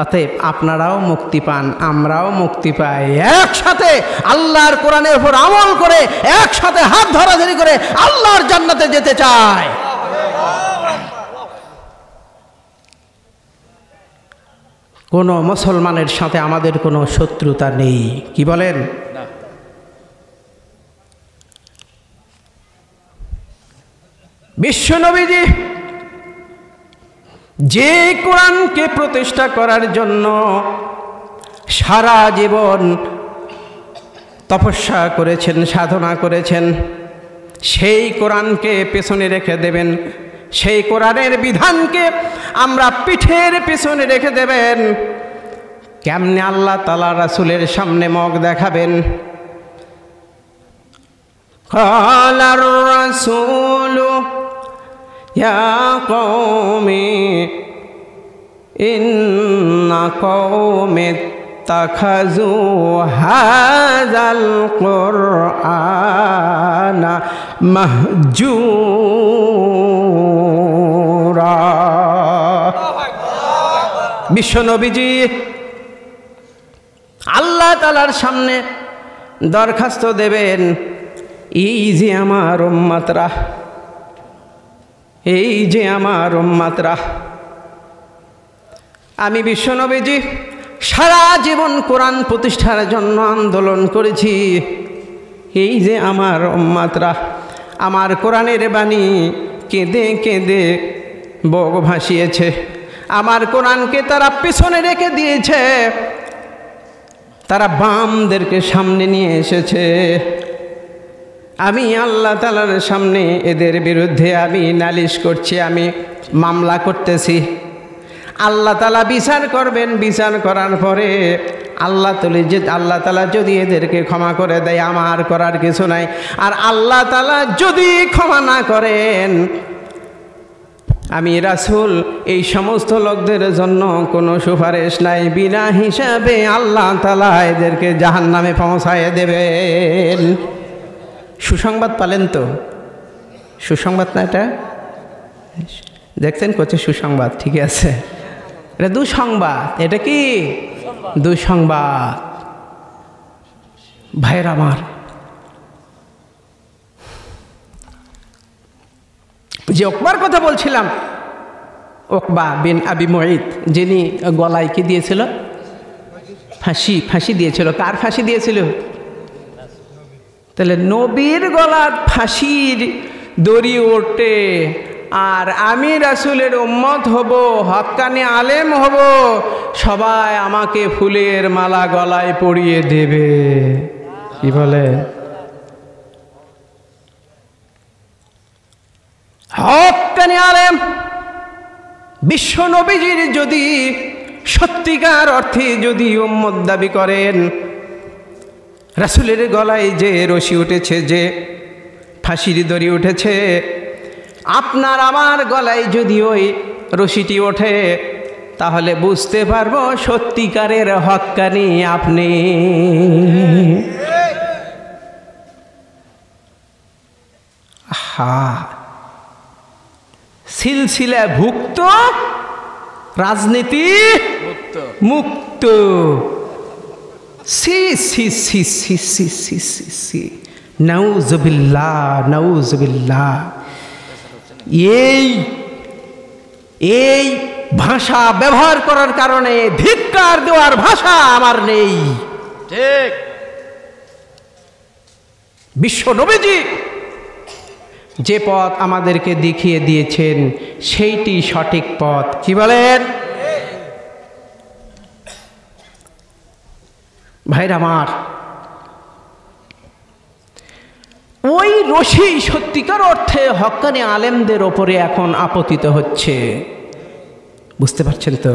অতএব আপনারাও মুক্তি পান, আমরাও মুক্তি পাই, একসাথে আল্লাহর কোরআনের উপর আমল করে, একসাথে হাত ধরাধরি করে আল্লাহর জান্নাতে যেতে চাই। কোনো মুসলমানের সাথে আমাদের কোনো শত্রুতা নেই। কি বলেন? বিশ্বনবীজি যে কোরআনকে প্রতিষ্ঠা করার জন্য সারা জীবন তপস্যা করেছেন, সাধনা করেছেন, সেই কোরআনকে পেছনে রেখে দেবেন, সেই কোরআনের বিধানকে আমরা পিঠের পেছনে রেখে দেবেন। কেমনে আল্লাহ তাআলা রাসূলের সামনে মুখ দেখাবেন? ক্বালার রাসূলু ইয়া কওমি ইন্না কওমি ইত্তাখাযু হাযাল কুরআনা মাহজুরা। বিশ্বনবীজি আল্লাহ তাআলার সামনে দরখাস্ত দেবেন, এই যে আমার উম্মতরা, এই যে আমার উম্মতরা, আমি বিশ্বনবীজি সারা জীবন কোরআন প্রতিষ্ঠার জন্য আন্দোলন করেছি। এই যে আমার উম্মতরা, আমার কোরআনের বাণী কেঁদে কেঁদে বুক ভাসিয়েছে, আমার কোরআনকে তারা পিছনে রেখে দিয়েছে, তারা বামদেরকে সামনে নিয়ে এসেছে। আমি আল্লাহ তাআলার সামনে এদের বিরুদ্ধে আমি নালিশ করছি, আমি মামলা করতেছি। আল্লাহ তাআলা বিচার করবেন, বিচার করার পরে আল্লাহ তাআলা যদি এদেরকে ক্ষমা করে দেয়, আমার করার কিছু নাই। আর আল্লাহ তাআলা যদি ক্ষমা না করেন, আমি রাসূল এই সমস্ত লোকদের জন্য কোনো সুপারিশ নাই, বিনা হিসাবে আল্লাহ তাআলা এদেরকে জাহান্নামে পৌঁছায় দেবেন। সুসংবাদ পালেন তো? সুসংবাদ না এটা? দেখছেন করছে সুসংবাদ, ঠিক আছে, এটা দুঃসংবাদ। এটা কি দুঃসংবাদ? ভাইরা আমার, যে উকবার কথা বলছিলাম, উকবা বিন আবি মুঈত, যিনি গলায় কি দিয়েছিল? ফাঁসি দিয়েছিল। কার ফাঁসি দিয়েছিল? তাহলে নবীর গলার ফাঁসির দড়ি ওঠে, আর আমি রাসূলের উম্মত হব, হক্কানি আলেম হব, সবাই আমাকে ফুলের মালা গলায় পরিয়ে দেবে। কি বলে? হক্কানি আলেম বিশ্ব নবীজির যদি সত্যিকার অর্থে যদি উম্মত দাবি করেন, রাসূলের গলায় যে রশি উঠেছে, যে ফাঁসির দড়ি উঠেছে, আপনার আমার গলায় যদি ওই রশিটি ওঠে তাহলে বুঝতে পারবো সত্যিকারের হক্কানি আপনি। হা, সিলসিলা ভুক্ত, রাজনীতি মুক্ত। সি সি সি সি সি সি সি সি নাউজুবিল্লাহ, নাউজুবিল্লাহ। এই ভাষা ব্যবহার করার কারণে ধিক্কার দেওয়ার ভাষা আমার নেই। ঠিক। বিশ্ব নবীজি যে পথ আমাদেরকে দেখিয়ে দিয়েছেন সেইটি সঠিক পথ। কি বলেন ভাইরা আমার? ওই রশি সত্যিকার অর্থে হক্কানি আলেমদের ওপরে এখন আপতিত হচ্ছে, বুঝতে পারছেন তো?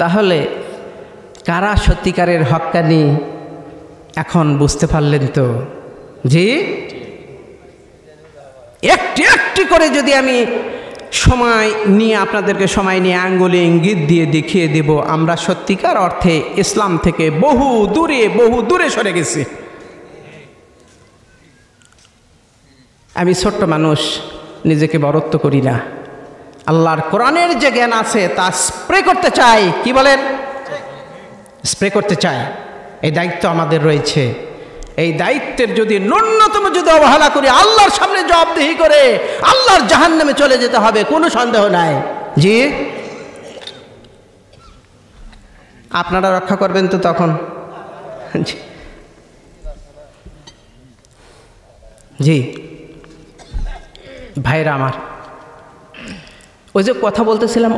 তাহলে কারা সত্যিকারের হক্কানি এখন বুঝতে পারলেন তো? জি, একটি একটি করে যদি আমি সময় নিয়ে আপনাদেরকে সময় নিয়ে আঙ্গুলে ইঙ্গিত দিয়ে দেখিয়ে দেব, আমরা সত্যিকার অর্থে ইসলাম থেকে বহু দূরে সরে গেছি। আমি ছোট্ট মানুষ, নিজেকে বড়ত্ব করি না। আল্লাহর কোরআনের যে জ্ঞান আছে তা স্প্রে করতে চাই। কি বলেন? স্প্রে করতে চাই। এই দায়িত্ব আমাদের রয়েছে। এই দায়িত্বের যদি ন্যূনতম যদি অবহেলা করি, আল্লাহর সামনে জবাবদিহি করে আল্লাহর জাহান্নামে চলে যেতে হবে, কোনো সন্দেহ নাই। জি, আপনারা রক্ষা করবেন তো তখন? জি ভাইরা আমার, ওই যে কথা বলতেছিলাম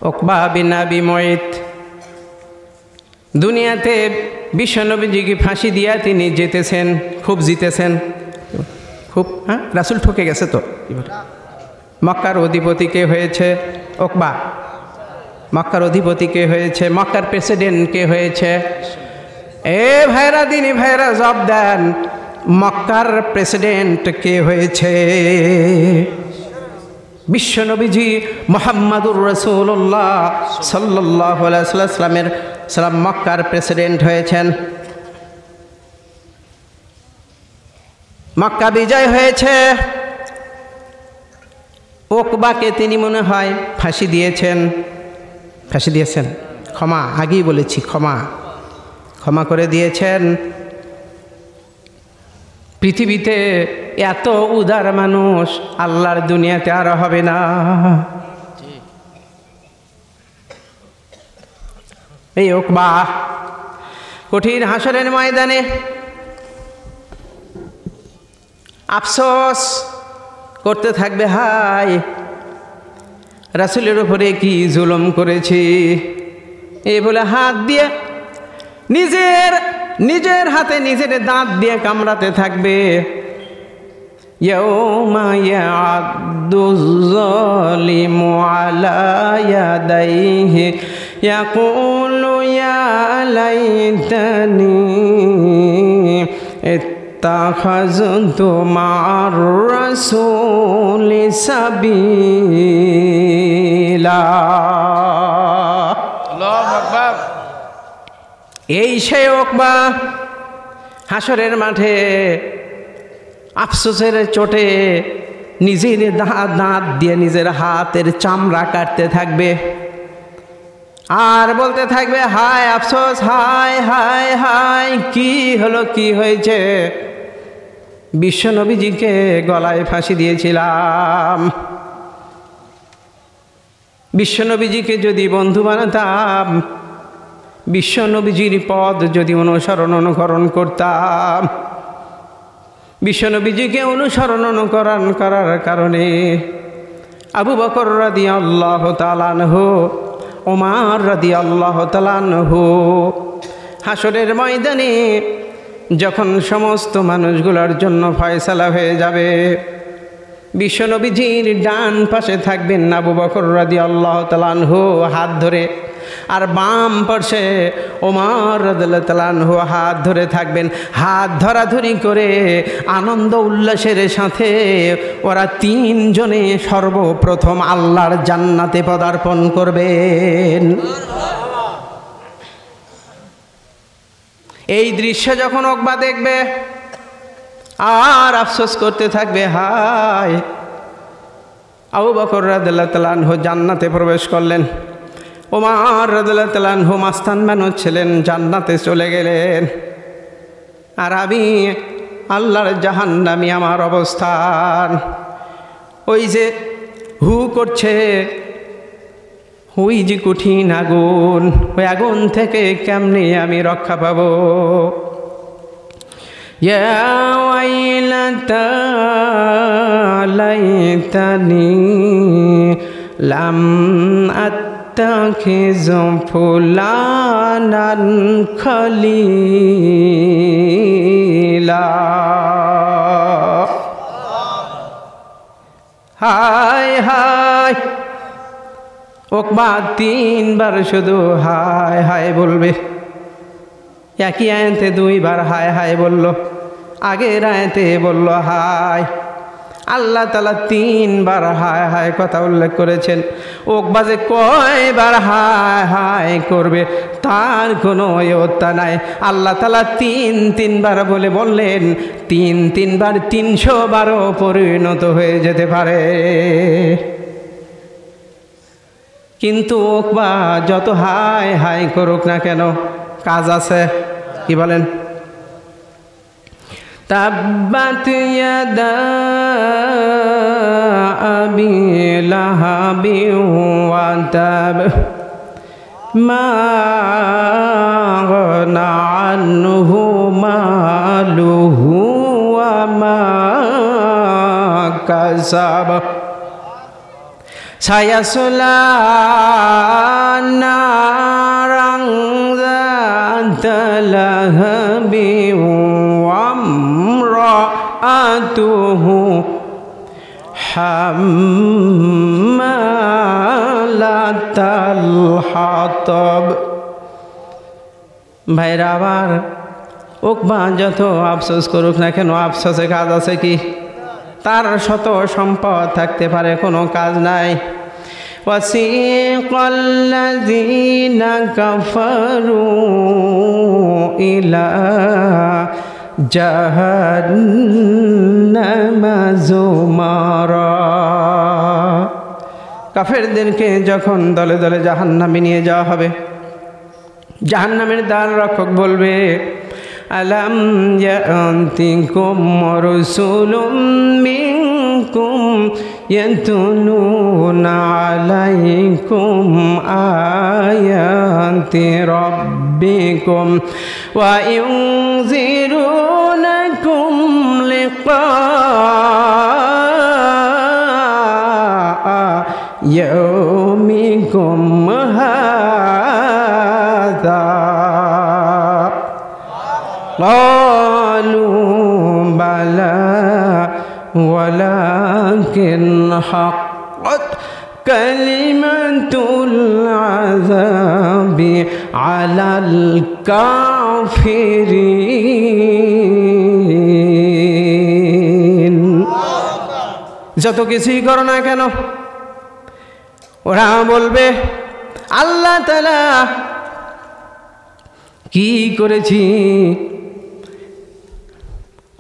ওকবা বিন আবি মুয়িত, দুনিয়াতে বিশ্বনবীজিকে ফাঁসি দিয়া তিনি জিতেছেন, খুব জিতেছেন, খুব। হ্যাঁ, রাসূল ঠকে গেছে তো। মক্কার অধিপতি কে হয়েছে? ওকবা। মক্কার অধিপতি কে হয়েছে? মক্কার প্রেসিডেন্ট কে হয়েছে? এ ভাইরা, দিনী ভাইরা জবাব দেন, মক্কার প্রেসিডেন্ট কে হয়েছে? বিশ্বনবীজি মুহাম্মাদুর রাসূলুল্লাহ সাল্লাল্লাহু আলাইহি ওয়াসাল্লামের মক্কার প্রেসিডেন্ট হয়েছেন। মক্কা বিজয় হয়েছে, ওকবাকে তিনি মনে হয় ফাঁসি দিয়েছেন। ক্ষমা, আগেই বলেছি, ক্ষমা করে দিয়েছেন। পৃথিবীতে এত উদার মানুষ আল্লাহর দুনিয়াতে আর হবে না। এই ওকবা কঠিন হাসরের ময়দানে আফসোস করতে থাকবে, হায় রাসূলের উপরে কি জুলুম করেছি। এই বলে হাত দিয়ে নিজের হাতে নিজের দাঁত দিয়ে কামড়াতে থাকবে। ইয়াউমা ইয়া'আদ্দুয যালিমু আলা ইয়াদাইহি ইয়াকুলু ইয়া লাইতানি ইত্তাখাযতু মা'আর রাসূলি সাবিলা। আল্লাহু আকবার। এই সেই ওকবা হাসরের মাঠে আফসোসের চোটে নিজের দাঁত দিয়ে নিজের হাতের চামড়া কাটতে থাকবে আর বলতে থাকবে, হায় আফসোস, হায় হায় হায়, কি হলো, কি হয়েছে? বিশ্বনবীজিকে গলায় ফাঁসি দিয়েছিলাম, বিশ্বনবীজিকে যদি বন্ধু বানাতাম, বিশ্বনবীজির পথ যদি অনুকরণ করতাম, বিশ্বনবীজিকে অনুকরণ করার কারণে আবু বকর রাদিয়াল্লাহু তাআলা আনহু, ওমর রাদিয়াল্লাহু তাআলা আনহু হাসরের ময়দানে যখন সমস্ত মানুষগুলোর জন্য ফয়সালা হয়ে যাবে, বিশ্বনবীজির ডান পাশে থাকবেন আবু বকর রাদিয়াল্লাহু তাআলা আনহু, হাত ধরে আর বাম পাশে ওমর রাদিয়াল্লাহু তাআলা আনহু হাত ধরে থাকবেন। হাত ধরাধরি করে আনন্দ উল্লাসের সাথে ওরা তিনজনে সর্বপ্রথম আল্লাহর জান্নাতে পদার্পণ করবেন। এই দৃশ্য যখন উকবা দেখবে আর আফসোস করতে থাকবে, হায় আবু বকর রাদিয়াল্লাহু তাআলা আনহু জান্নাতে প্রবেশ করলেন, ওমর রাদিয়াল্লাহু তাআলা আনহু মাস্তান মানুষ ছিলেন, জান্নাতে চলে গেলেন, আর আমি আল্লাহর জাহান্নামী আমার অবস্থান। ওই যে হু করছে, ওই যে কঠিন আগুন, ওই আগুন থেকে কেমনে আমি রক্ষা পাবো। ইয়া ওয়াইলাতা লাইতানি লাম আত্তাখিজ ফুলানান খলিলা। হায় হায়, উকবা তিনবার শুধু হায় হায় বলবে। একই আয়াতে দুইবার হায় হায় বলল, আগের আয়াতে বলল হায়। আল্লাহ তাআলা তিনবার হায় হায় কথা উল্লেখ করেছেন। উকবা যে কয়বার হায় হায় করবে তার কোনো ইয়ত্তা নাই। আল্লাহ তাআলা তিনবার বলে বললেন, তিনবার 300 বারও পরিণত হয়ে যেতে পারে। কিন্তু উকবা যত হায় হায় করুক না কেন, কাজ আছে। কি বলেন? তাব্বাত ইয়াদা আবি লাহাবি ওয়া তাব মা আগনা আনহু মালুহু ওয়া মা কাসাব সায়াসলা নারাং যাতা লাহাবি ওয়া ইমরাআতুহু হাম্মালাতাল হাতাব। ভাইরা আবার উকবা যত আফসোস করুক না কেন, আফসোসে কাজ আছে কি? তার শত সম্পদ থাকতে পারে, কোনো কাজ নাই। ওয়াসিকাল্লাযীনা কাফারু ইলা জাহান্নামা যুমারা। কাফেরদেরকে যখন দলে দলে জাহান্নামে নিয়ে যাওয়া হবে, জাহান্নামের দ্বার রক্ষক বলবে, আলাম ইয়াতিকুম রাসূলুম মিনকুম ইয়াতুলুনা আলাইকুম আয়াতি রাব্বিকুম ওয়া ইউনযিরুনাকুম লিকাআ ইয়াউমিকুম হাযা। قالوا بلى ولكن حقت كلمة العذاب على الكافرين। যত কিছুই করো না কেন, ওরা বলবে আল্লাহ তাআলা কি করেছি,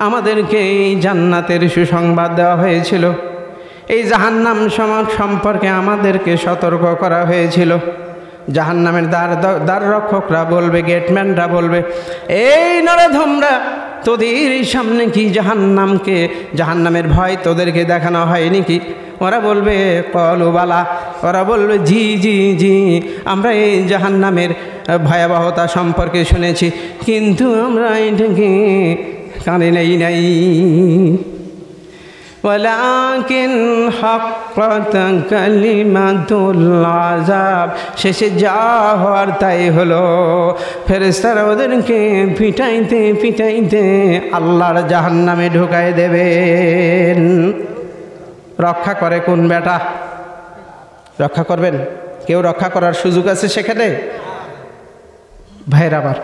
আমাদেরকে এই জান্নাতের সুসংবাদ দেওয়া হয়েছিল, এই জাহান্নাম সম্পর্কে আমাদেরকে সতর্ক করা হয়েছিল। জাহান্নামের দ্বার রক্ষকরা বলবে, গেটম্যানরা বলবে, এই নরধমরা, তোদের সামনে কি জাহান্নামের ভয় তোদেরকে দেখানো হয়নি কি? ওরা বলবে কলু বালা, ওরা বলবে জি জি জি, আমরা এই জাহান্নামের ভয়াবহতা সম্পর্কে শুনেছি, কিন্তু আমরা এটাকে কানে নাই। ওয়ালাকিন হাক্কাত কালিমাতুল আযাব, শেষে যা হওয়ার তাই হলো। ফেরেশতারা ওদেরকে পিটাইতে পিটাইতে আল্লাহর জাহান্নামে ঢুকায় দেবেন। রক্ষা করে কোন বেটা? রক্ষা করবেন? কেউ রক্ষা করার সুযোগ আছে সেখানে? ভাইরা আবার,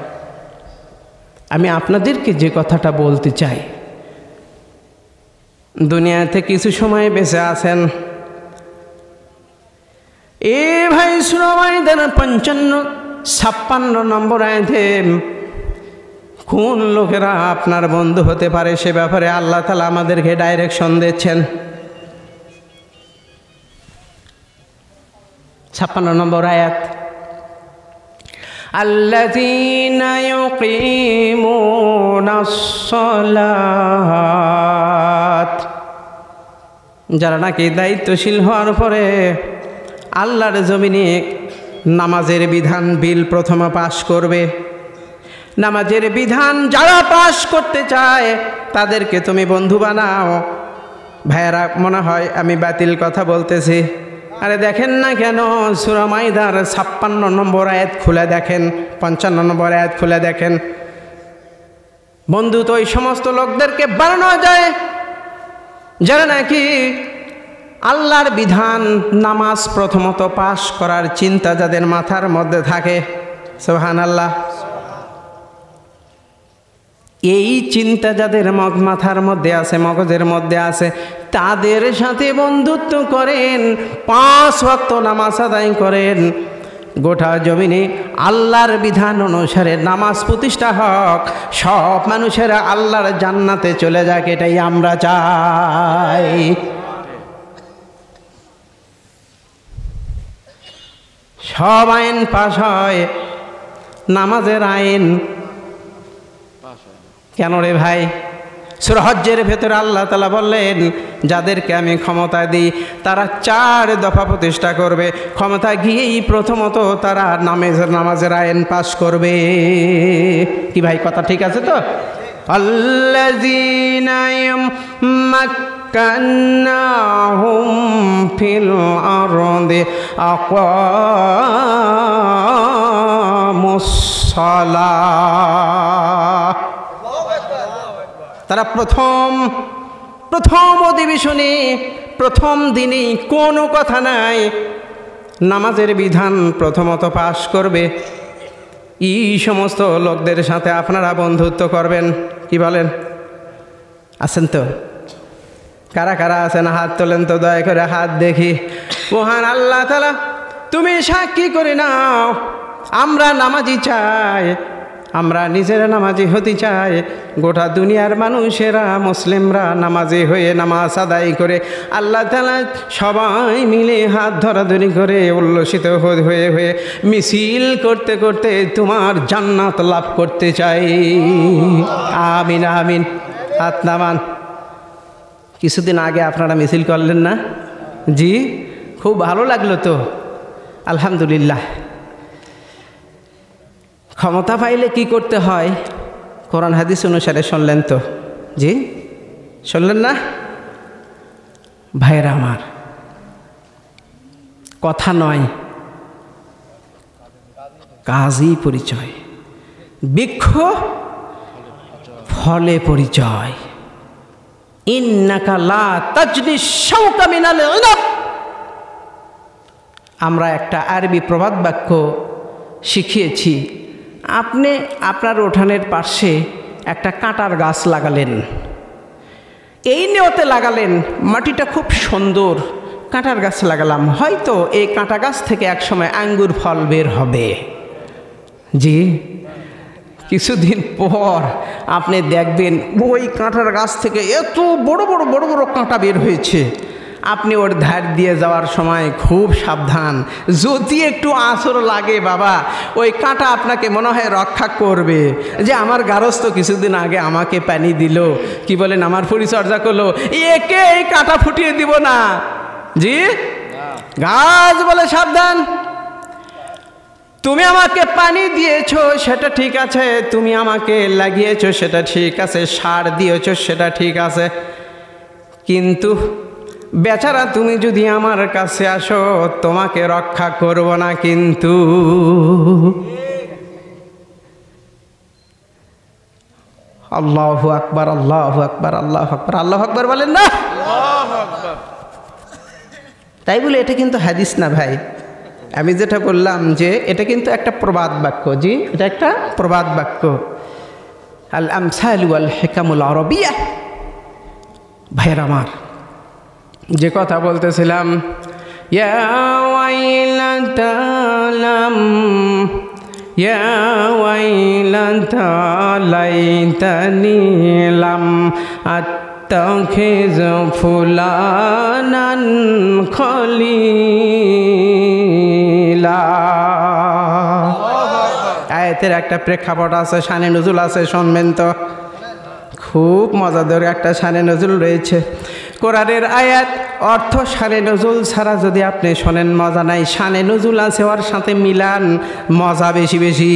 আমি আপনাদেরকে যে কথাটা বলতে চাই, দুনিয়াতে কিছু সময় বেঁচে আছেন, এ ভাই সূরা মাইদার 55-56 নম্বর আয়াতে কোন লোকেরা আপনার বন্ধু হতে পারে সে ব্যাপারে আল্লাহ তাআলা আমাদেরকে ডাইরেকশন দিচ্ছেন। 56 নম্বর আয়াত, আল্লাযীনা ইউকিমুনাস সালাত, যারা নাকি দায়িত্বশীল হওয়ার পরে আল্লাহর জমিনে নামাজের বিধান বিল প্রথমে পাশ করবে। নামাজের বিধান যারা পাশ করতে চায় তাদেরকে তুমি বন্ধু বানাও। ভাইয়েরা, মনে হয় আমি বাতিল কথা বলতেছি। আরে দেখেন না কেন, সূরা মাইদার 56 নম্বর আয়াত খুলে দেখেন, 55 নম্বর আয়াত খুলে দেখেন। বন্ধু তো ওই সমস্ত লোকদেরকে বানানো যায় যারা নাকি আল্লাহর বিধান নামাজ প্রথমত পাশ করার চিন্তা যাদের মাথার মধ্যে থাকে। সুবহানাল্লাহ। এই চিন্তা যাদের মাথার মধ্যে আছে, মগজের মধ্যে আছে, তাদের সাথে বন্ধুত্ব করেন, 5 ওয়াক্ত নামাজ আদায় করেন, গোটা জমিনে আল্লাহর বিধান অনুসারে নামাজ প্রতিষ্ঠা হোক, সব মানুষেরা আল্লাহর জান্নাতে চলে যাক, এটাই আমরা চাই। সব আইন পাশ হয়, নামাজের আইন কেন রে ভাই? সূরা হজ্জের ভেতরে আল্লাহ তাআলা বললেন, যাদেরকে আমি ক্ষমতা দিই তারা 4 দফা প্রতিষ্ঠা করবে। ক্ষমতা গিয়েই প্রথমত তারা নামাজের আইন পাশ করবে। কি ভাই, কথা ঠিক আছে তো? আল্লাযীনা মাক্কান্নাহুম ফিল আরদি আকামুস সালাহ, তারা প্রথম অধিবেশনে প্রথম দিনেই কোনো কথা নাই, নামাজের বিধান প্রথমত পাশ করবে। এই সমস্ত লোকদের সাথে আপনারা বন্ধুত্ব করবেন। কি বলেন? আছেন তো? কারা কারা আছেন হাত তোলেন তো, দয়া করে হাত দেখি। মহান আল্লাহ তাআলা তুমি সাক্ষী করে নাও, আমরা নামাজি চাই, আমরা নিজেরা নামাজি হতে চাই। গোটা দুনিয়ার মানুষেরা, মুসলিমরা নামাজি হয়ে নামাজ আদায় করে আল্লাহ তাআলা সবাই মিলে হাত ধরাধরি করে উল্লসিত হয়ে হয়ে মিছিল করতে করতে তোমার জান্নাত লাভ করতে চাই। আমিন আমিন। হাত নামান। কিছুদিন আগে আপনারা মিছিল করলেন না? জি, খুব ভালো লাগলো তো, আলহামদুলিল্লাহ। ক্ষমতা পাইলে কি করতে হয় কোরআন হাদিস অনুসারে শুনলেন তো? জি, শুনলেন না? ভাইরা আমার, কথা নয়, কাজই পরিচয়। বৃক্ষ ফলে পরিচয়। ইন্নাকা লা তাজনি শাওকা মিনাল ইনাব। আমরা একটা আরবি প্রবাদ বাক্য শিখিয়েছি। আপনি আপনার উঠানের পাশে একটা কাঁটার গাছ লাগালেন, এই নিয়তে লাগালেন মাটিটা খুব সুন্দর, কাঁটার গাছ লাগালাম, হয়তো এই কাঁটা গাছ থেকে একসময় আঙ্গুর ফল বের হবে। জি, কিছুদিন পর আপনি দেখবেন ওই কাঁটার গাছ থেকে এত বড় বড় বড় বড় কাঁটা বের হয়েছে। আপনি ওর ধার দিয়ে যাওয়ার সময় খুব সাবধান, যদি একটু আঁচড় লাগে বাবা, ওই কাঁটা আপনাকে মনে হয় রক্ষা করবে, যে আমার গারস্থ কিছুদিন আগে আমাকে পানি দিল, কি বলেন, আমার পরিচর্যা করলো, একে এই কাঁটা ফুটিয়ে দিব না। জি, গাছ বলে সাবধান, তুমি আমাকে পানি দিয়েছো সেটা ঠিক আছে, তুমি আমাকে লাগিয়েছো সেটা ঠিক আছে, সার দিয়েছো সেটা ঠিক আছে, কিন্তু বেচারা তুমি যদি আমার কাছে আসো তোমাকে রক্ষা করব না। কিন্তু আল্লাহু আকবার, আল্লাহু আকবার, আল্লাহু আকবার, আল্লাহু আকবার বলেন না? তাই বলে এটা কিন্তু হাদিস না ভাই, আমি যেটা বললাম যে এটা কিন্তু একটা প্রবাদ বাক্য, জি এটা একটা প্রবাদ বাক্য। আল আমসালু ওয়াল হিকামুল আরবিয়া। ভাইয়ের আমার, যে কথা বলতেছিলাম, ইয়া ওয়াইলাতা লাম ইয়া ওয়াইলাতা লাইতানি লাম আত্তাখিযু ফুলানান খলিলা। আয়াতের একটা প্রেক্ষাপট আছে, শানে নজুল আছে, শুনবেন তো। খুব মজাদার একটা শানে নজুল রয়েছে। কোরআনের আয়াত অর্থ শানে নজুল ছাড়া যদি আপনি শোনেন মজা নাই, শানে নজুল আছে ওর সাথে মিলান, মজা বেশি বেশি।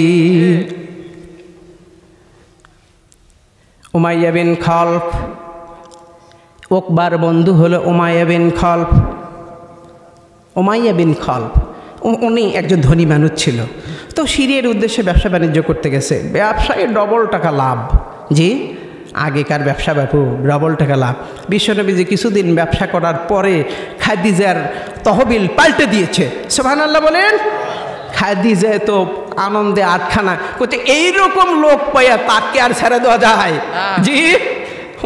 উমাইয়া বিন খলফ, উকবার বন্ধু হলো উমাইয়া বিন খলফ। উমাইয়া বিন খলফ উনি একজন ধনী মানুষ ছিল, তো সিরিয়ার উদ্দেশ্যে ব্যবসা বাণিজ্য করতে গেছে। ব্যবসায় ডবল টাকা লাভ, জি আগেকার ব্যবসা বাপু, ডবল টাকা লাভ। বিশ্বনবীজি কিছুদিন ব্যবসা করার পরে খাদিজার তহবিল পাল্টে দিয়েছে। সুবহানাল্লাহ বলেন। খাদিজা তো আনন্দে আটখানা করতে, এইরকম লোক পাইয়া তাকে আর ছেড়ে দেওয়া যায়? জি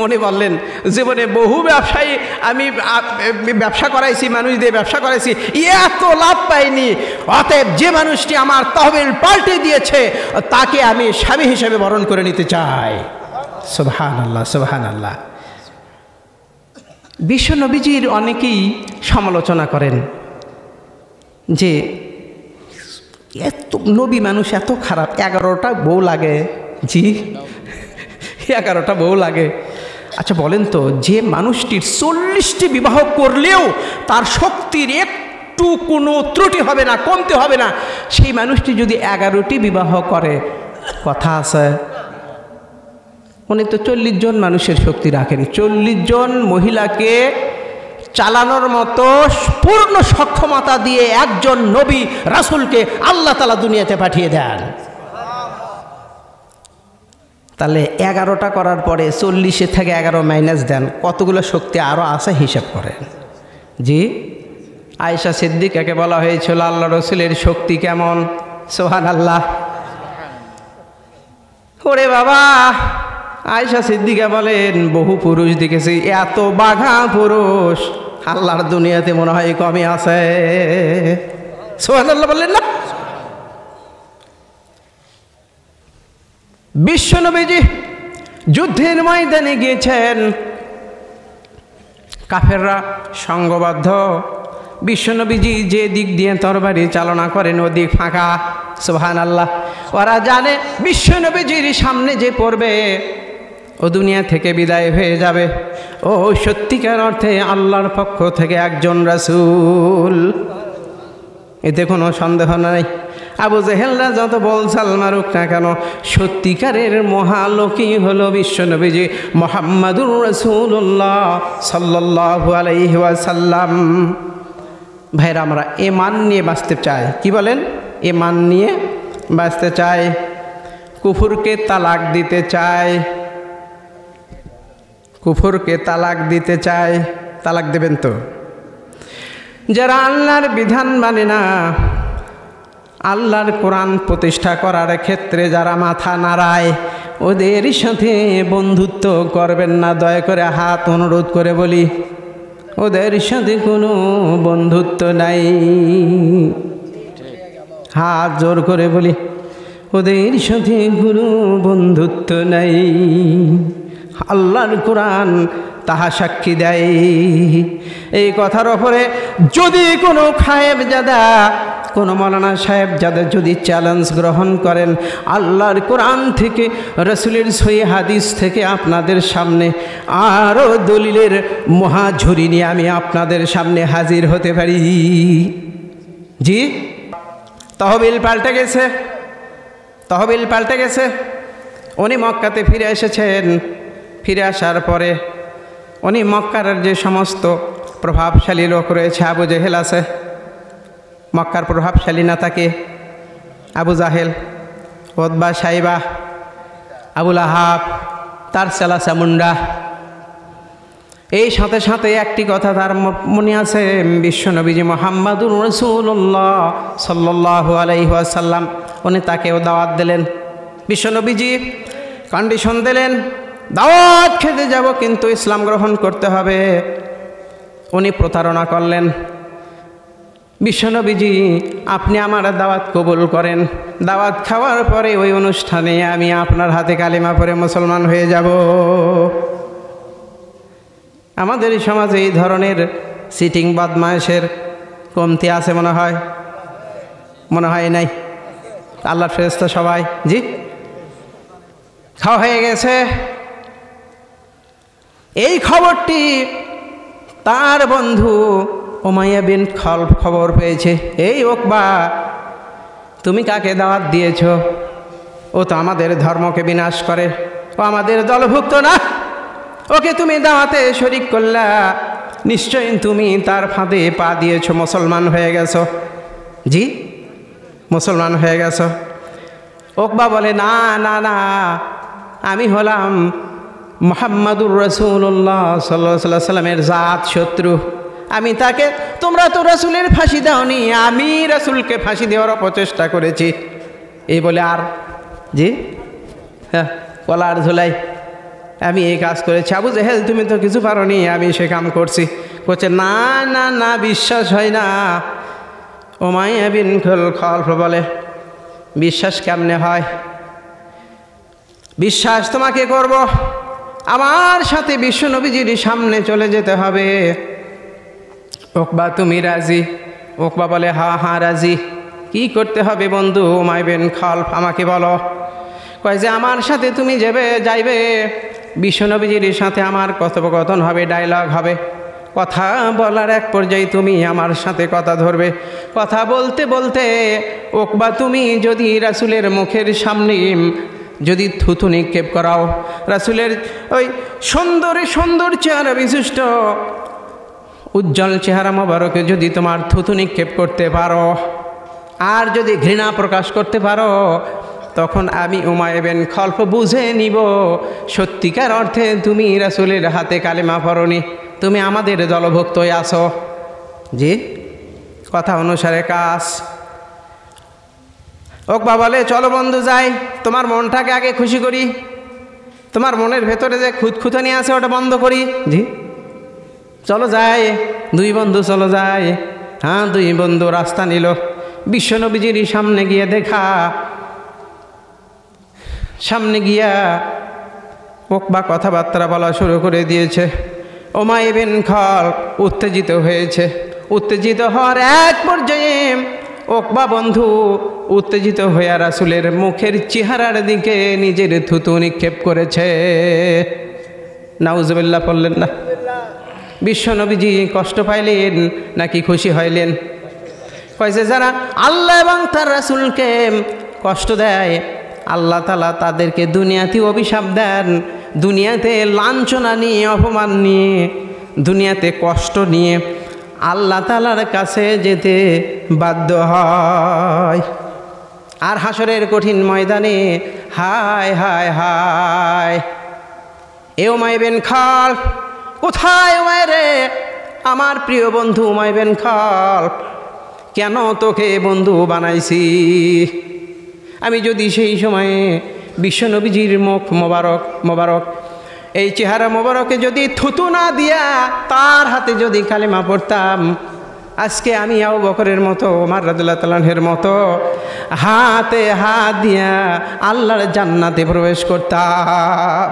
উনি বললেন, জীবনে বহু ব্যবসায়ী আমি ব্যবসা করাইছি, মানুষ দিয়ে ব্যবসা করাইছি, এত লাভ পাইনি। অতএব যে মানুষটি আমার তহবিল পাল্টে দিয়েছে তাকে আমি স্বামী হিসেবে বরণ করে নিতে চাই। সুবহানাল্লাহ, সুবহানাল্লাহ। বিশ্বনবীজির অনেকেই সমালোচনা করেন যে এত নবী মানুষ এত খারাপ, 11টা বউ লাগে। জি 11টা বউ লাগে। আচ্ছা বলেন তো, যে মানুষটির 40টি বিবাহ করলেও তার শক্তির একটু কোনো ত্রুটি হবে না, কমতে হবে না, সেই মানুষটি যদি 11টি বিবাহ করে, কথা আছে। উনি তো 40 জন মানুষের শক্তি রাখেন, 40 জন মহিলাকে চালানোর মতো পূর্ণ সক্ষমতা দিয়ে একজন নবী রাসূলকে আল্লাহ তাআলা দুনিয়াতে পাঠিয়ে দেন। তাহলে 11টা করার পরে 40 থেকে 11 মাইনাস দেন, কতগুলো শক্তি আরও আছে হিসাব করেন। জি আয়েশা সিদ্দিকাকে বলা হয়েছিল আল্লাহ রসুলের শক্তি কেমন। সুবহানাল্লাহ। ওরে বাবা, আয়েশা সিদ্দিকা বলেন বহু পুরুষ দেখেছি, এত বাঘা পুরুষ আল্লাহর দুনিয়াতে মনে হয় কমই আছে। সুবহানাল্লাহ বললেন না? বিশ্বনবীজি যুদ্ধের ময়দানে গিয়েছেন, কাফেররা সংঘবদ্ধ, বিশ্বনবীজি যে দিক দিয়ে তরবারি চালনা করেন ওদিক ফাঁকা। সুবহানাল্লাহ। ওরা জানে বিশ্বনবীজির সামনে যে পড়বে ও দুনিয়া থেকে বিদায় হয়ে যাবে, ও সত্যিকার অর্থে আল্লাহর পক্ষ থেকে একজন রাসূল, এতে কোনো সন্দেহ নাই। আবু জেহেলরা যত বলছাল মারুক না কেন, সত্যিকারের মহালোকই হলো বিশ্বনবীজি মুহাম্মাদুর রাসূলুল্লাহ সাল্লাল্লাহু আলাইহি ওয়াসাল্লাম। ভাইরা, আমরা ঈমান নিয়ে বাঁচতে চাই। কি বলেন? ঈমান নিয়ে বাঁচতে চাই, কুফরকে তালাক দিতে চাই, কুফরকে তালাক দিতে চাই। তালাক দেবেন তো? যারা আল্লাহর বিধান মানে না, আল্লাহর কোরআন প্রতিষ্ঠা করার ক্ষেত্রে যারা মাথা নাড়ায়, ওদের সাথে বন্ধুত্ব করবেন না। দয়া করে হাত অনুরোধ করে বলি, ওদের সাথে কোনো বন্ধুত্ব নাই। হাত জোর করে বলি, ওদের সাথে কোনো বন্ধুত্ব নাই। আল্লাহর কোরআন তাহা সাক্ষী দেয়। এই কথার ওপরে যদি কোনো খায়েবজাদা, কোনো মৌলানা সাহেবজাদা যদি চ্যালেঞ্জ গ্রহণ করেন, আল্লাহর কোরআন থেকে, রাসূলের সহিহ হাদিস থেকে আপনাদের সামনে আরও দলিলের মহাঝুরি নিয়ে আমি আপনাদের সামনে হাজির হতে পারি। জি তহবিল পাল্টে গেছে, তহবিল পাল্টে গেছে। উনি মক্কাতে ফিরে এসেছেন, ফিরে আসার পরে উনি মক্কার যে সমস্ত প্রভাবশালী লোক রয়েছে, আবু জেহেল আছে, মক্কার প্রভাবশালী নেতাকে আবু জাহেল, উতবা, সাইবা, আবুল আহাব, তার চালা চামুন্ডা, এই সাথে সাথে একটি কথা তার মনে আছে, বিশ্বনবীজি মুহাম্মাদুর রাসূলুল্লাহ সাল্লাল্লাহু আলাইহি ওয়াসাল্লাম উনি তাকেও দাওয়াত দিলেন। বিশ্বনবীজি কন্ডিশন দিলেন, দাওয়াত খেতে যাব কিন্তু ইসলাম গ্রহণ করতে হবে। উনি প্রতারণা করলেন, বিশ্বনবীজি আপনি আমার দাওয়াত কবুল করেন, দাওয়াত খাওয়ার পরে ওই অনুষ্ঠানে আমি আপনার হাতে কালিমা পড়ে মুসলমান হয়ে যাব। আমাদের সমাজে এই ধরনের সিটিং বদমায়েশের কমতি আছে মনে হয় নাই? আল্লাহর ফেরেশতা সবাই জি খাওয়া হয়ে গেছে। এই খবরটি তার বন্ধু উমাইয়া বিন খালফ খবর পেয়েছে। এই উকবা, তুমি কাকে দাওয়াত দিয়েছ? ও তো আমাদের ধর্মকে বিনাশ করে, ও আমাদের দলভুক্ত না, ওকে তুমি দাওয়াতে শরীক করলা, নিশ্চয়ই তুমি তার ফাঁদে পা দিয়েছ, মুসলমান হয়ে গেছো। জি মুসলমান হয়ে গেছো। উকবা বলে, না না না, আমি হলাম মুহাম্মাদুর রাসূলুল্লাহ সাল্লাল্লাহু আলাইহি সাল্লামের জাত শত্রু। আমি তাকে, তোমরা তো রাসূলের ফাঁসি দাওনি, আমি রাসূলকে ফাঁসি দেওয়ার অপচেষ্টা করেছি। এই বলে আর জি হ্যাঁ কলার ঝোলাই আমি এই কাজ করেছি। আবু জেহেল তুমি তো কিছু পারোনি, আমি সে কাম করছি। বলছে না না না, বিশ্বাস হয় না। উমাইয়া বিন খালফ বলে, বিশ্বাস কেমনে হয়? বিশ্বাস তোমাকে করব, আমার সাথে বিশ্বনবীজির সামনে চলে যেতে হবে। উকবা তুমি রাজি? উকবা বলে, হ্যাঁ হ্যাঁ রাজি। কি করতে হবে বন্ধু উমাইয়া বিন খালফ, আমাকে বলো। কয় যে আমার সাথে তুমি যাইবে, বিশ্বনবীজির সাথে আমার কথোপকথন হবে, ডায়লগ হবে। কথা বলার এক পর্যায়ে তুমি আমার সাথে কথা ধরবে। কথা বলতে বলতে উকবা তুমি যদি রাসূলের মুখের সামনে যদি থুতু নিক্ষেপ করাও, রাসূলের ওই সুন্দর চেহারা বিশিষ্ট উজ্জ্বল চেহারা মোবারকে যদি তোমার থুতু নিক্ষেপ করতে পারো, আর যদি ঘৃণা প্রকাশ করতে পারো, তখন আমি উমাইয়া বিন খালফ বুঝে নিব সত্যিকার অর্থে তুমি রাসূলের হাতে কালেমা পড়নি, তুমি আমাদের দলভুক্ত আছো। জি কথা অনুসারে কাজ। উকবা বলে, চলো বন্ধু যাই, তোমার মনটাকে আগে খুশি করি, তোমার মনের ভেতরে যে খুঁতখুঁতানি আছে ওটা বন্ধ করি। জি চলো যাই। দুই বন্ধু চলো যাই। হ্যাঁ দুই বন্ধু রাস্তা নিল। বিশ্বনবীজির সামনে গিয়ে দেখা, সামনে গিয়া উকবা কথাবার্তা বলা শুরু করে দিয়েছে। উমাইয়া বিন খালফ উত্তেজিত হয়েছে। উত্তেজিত হওয়ার এক পর্যায়ে উকবা বন্ধু উত্তেজিত হয়ে রাসূলের মুখের চেহারার দিকে নিজের থুতু নিক্ষেপ করেছে। নাউজুবিল্লাহ বললেন না? বিশ্বনবীজি কষ্ট পাইলেন নাকি খুশি হইলেন? কয়েছে যারা আল্লাহ এবং তার রাসূলকে কষ্ট দেয়, আল্লাহ তাআলা তাদেরকে দুনিয়াতে অভিশাপ দেন, দুনিয়াতে লাঞ্ছনা নিয়ে, অপমান নিয়ে, দুনিয়াতে কষ্ট নিয়ে আল্লাহ তাআলার কাছে যেতে বাধ্য হয়। আর হাসরের কঠিন ময়দানে হায় হায় হায়, এ উমাইয়া বিন খালফ কোথায়? উমাইয়া রে, আমার প্রিয় বন্ধু উমাইয়া বিন খালফ, কেন তোকে বন্ধু বানাইছি? আমি যদি সেই সময়ে বিশ্বনবীজির মুখ মোবারক এই চেহারা মোবারকে যদি থুতু না দিয়া তার হাতে যদি কালেমা পড়তাম, আজকে আমি আবু বকরের মতো, ওমর রাদিয়াল্লাহু তাআলা আনহুর মতো হাতে হাত দিয়া আল্লাহর জান্নাতে প্রবেশ করতাম।